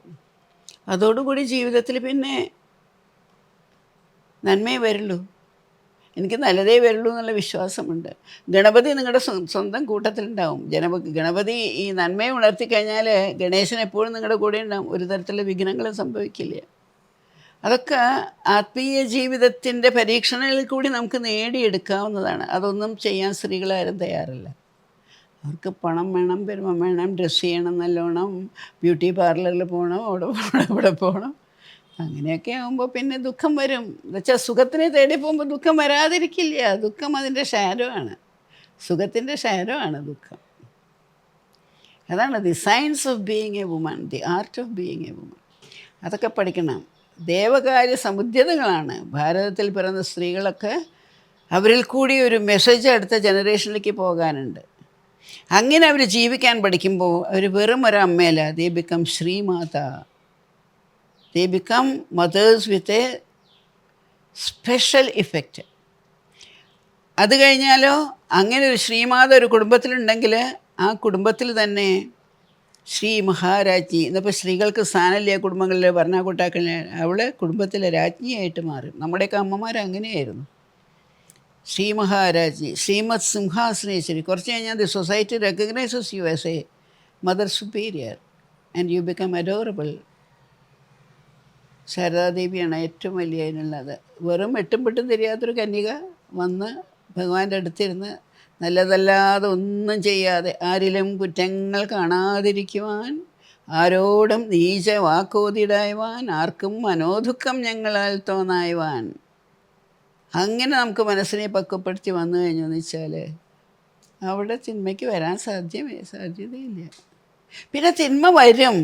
അതോടുകൂടി ജീവിതത്തിൽ പിന്നെ നന്മയെ വരുള്ളൂ. എനിക്ക് നല്ലതേ വരുള്ളൂ എന്നുള്ള വിശ്വാസമുണ്ട്. ഗണപതി നിങ്ങളുടെ സ്വന്തം കൂട്ടത്തിലുണ്ടാവും. ഗണപതി ഈ നന്മയെ ഉണർത്തിക്കഴിഞ്ഞാൽ ഗണേശൻ എപ്പോഴും നിങ്ങളുടെ കൂടെ ഉണ്ടാവും. ഒരു തരത്തിലുള്ള വിഘ്നങ്ങളും സംഭവിക്കില്ല. അതൊക്കെ ആത്മീയ ജീവിതത്തിൻ്റെ പരീക്ഷണങ്ങളിൽ കൂടി നമുക്ക് നേടിയെടുക്കാവുന്നതാണ്. അതൊന്നും ചെയ്യാൻ സ്ത്രീകളാരും തയ്യാറല്ല. അവർക്ക് പണം വേണം, പെരുമ വേണം, ഡ്രസ്സ് ചെയ്യണം നല്ലോണം, ബ്യൂട്ടി പാർലറിൽ പോകണം, അവിടെ പോകണം, ഇവിടെ പോകണം. അങ്ങനെയൊക്കെ ആകുമ്പോൾ പിന്നെ ദുഃഖം വരും. എന്നുവെച്ചാൽ സുഖത്തിനെ തേടി പോകുമ്പോൾ ദുഃഖം വരാതിരിക്കില്ല. ദുഃഖം അതിൻ്റെ ഷാരോ ആണ്. സുഖത്തിൻ്റെ ഷാരോ ആണ് ദുഃഖം. അതാണ് the science of being a woman, the art of being a woman. അതൊക്കെ പഠിക്കണം. ദേവകാര്യ സമുദ്യതകളാണ് ഭാരതത്തിൽ പിറന്ന സ്ത്രീകളൊക്കെ. അവരിൽ കൂടി ഒരു മെസ്സേജ് അടുത്ത ജനറേഷനിലേക്ക് പോകാനുണ്ട്. അങ്ങനെ അവർ ജീവിക്കാൻ പഠിക്കുമ്പോൾ അവർ വെറും ഒരു അമ്മയല്ല, ദേ ബിക്കം ശ്രീമാത. They become mothers with a special effect. അത് കഴിഞ്ഞാലോ അങ്ങനെ ഒരു ശ്രീമാത ഒരു കുടുംബത്തിലുണ്ടെങ്കിൽ ആ കുടുംബത്തിൽ തന്നെ ശ്രീ മഹാരാജ്ഞി. ഇന്നിപ്പോൾ സ്ത്രീകൾക്ക് സ്ഥാനമില്ല കുടുംബങ്ങളിൽ, ഭരണകൂട്ടാക്കളിൽ. അവൾ കുടുംബത്തിലെ രാജ്ഞിയായിട്ട് മാറും. നമ്മുടെയൊക്കെ അമ്മമാർ അങ്ങനെയായിരുന്നു. ശ്രീ മഹാരാജ്ഞി, ശ്രീമത് സിംഹാസനേശ്വരി. കുറച്ച് കഴിഞ്ഞാൽ the society recognises you as a mother superior and you become adorable. ശാരദാദേവിയാണ് ഏറ്റവും വലിയ അതിനുള്ളത്. വെറും എട്ടും പെട്ടും തിരിയാത്തൊരു കന്യക വന്ന് ഭഗവാന്റെ അടുത്തിരുന്ന് നല്ലതല്ലാതെ ഒന്നും ചെയ്യാതെ, ആരിലും കുറ്റങ്ങൾ കാണാതിരിക്കുവാൻ, ആരോടും നീച വാക്കോതിടായ്വാൻ, ആർക്കും മനോദുഃഖം ഞങ്ങളാൽ തോന്നായ്വാൻ. അങ്ങനെ നമുക്ക് മനസ്സിനെ പക്വപ്പെടുത്തി വന്നു കഴിഞ്ഞു എന്ന് വെച്ചാൽ അവിടെ തിന്മയ്ക്ക് വരാൻ സാധ്യതയില്ല. പിന്നെ തിന്മ വരും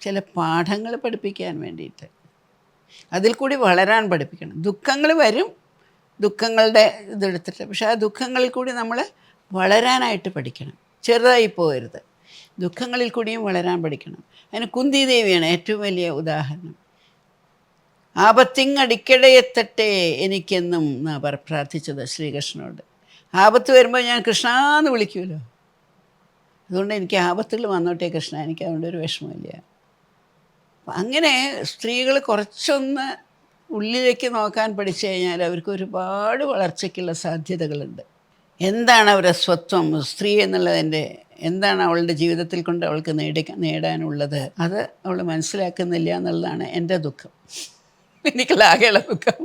ചില പാഠങ്ങൾ പഠിപ്പിക്കാൻ വേണ്ടിയിട്ട്, അതിൽ കൂടി വളരാൻ പഠിപ്പിക്കണം. ദുഃഖങ്ങൾ വരും, ദുഃഖങ്ങളുടെ ഇതെടുത്തിട്ട്, പക്ഷെ ആ ദുഃഖങ്ങളിൽ കൂടി നമ്മൾ വളരാനായിട്ട് പഠിക്കണം. ചെറുതായി പോകരുത്. ദുഃഖങ്ങളിൽ കൂടിയും വളരാൻ പഠിക്കണം. അതിന് കുന്തി ദേവിയാണ് ഏറ്റവും വലിയ ഉദാഹരണം. ആപത്തിങ്ങടിക്കടയെത്തട്ടെ എനിക്കെന്നും എന്നാ പ്രാർത്ഥിച്ചത് ശ്രീകൃഷ്ണനോട്. ആപത്ത് വരുമ്പോൾ ഞാൻ കൃഷ്ണ എന്ന് വിളിക്കുമല്ലോ. അതുകൊണ്ട് എനിക്ക് ആപത്തുകൾ വന്നോട്ടെ കൃഷ്ണ, എനിക്ക് അതുകൊണ്ട് ഒരു വിഷമമില്ല. അങ്ങനെ സ്ത്രീകൾ കുറച്ചൊന്ന് ഉള്ളിലേക്ക് നോക്കാൻ പഠിച്ചു കഴിഞ്ഞാൽ അവർക്ക് ഒരുപാട് വളർച്ചയ്ക്കുള്ള സാധ്യതകളുണ്ട്. എന്താണ് അവരുടെ സ്വത്വം, സ്ത്രീ എന്നുള്ളതിൻ്റെ എന്താണ് അവളുടെ ജീവിതത്തിൽ കൊണ്ട് അവൾക്ക് നേടാനുള്ളത്, അത് അവൾ മനസ്സിലാക്കുന്നില്ല എന്നുള്ളതാണ് എൻ്റെ ദുഃഖം. എനിക്കുള്ള ദുഃഖം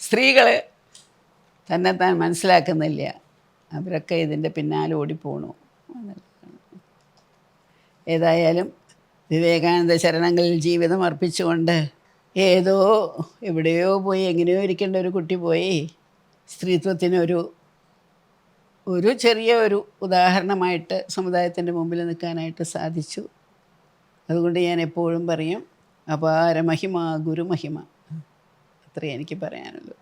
സ്ത്രീകൾ തന്നെത്താൻ മനസ്സിലാക്കുന്നില്ല. അവരൊക്കെ ഇതിൻ്റെ പിന്നാലെ ഓടിപ്പോണു എന്നുള്ളതാണ്. ഏതായാലും വിവേകാനന്ദ ചരണങ്ങളിൽ ജീവിതം അർപ്പിച്ചുകൊണ്ട് ഏതോ എവിടെയോ പോയി എങ്ങനെയോ ഇരിക്കേണ്ട ഒരു കുട്ടി പോയി സ്ത്രീത്വത്തിനൊരു ചെറിയ ഒരു ഉദാഹരണമായിട്ട് സമുദായത്തിൻ്റെ മുമ്പിൽ നിൽക്കാനായിട്ട് സാധിച്ചു. അതുകൊണ്ട് ഞാൻ എപ്പോഴും പറയും, അപാര മഹിമ ഗുരുമഹിമ. അത്രയേ എനിക്ക് പറയാനുള്ളൂ.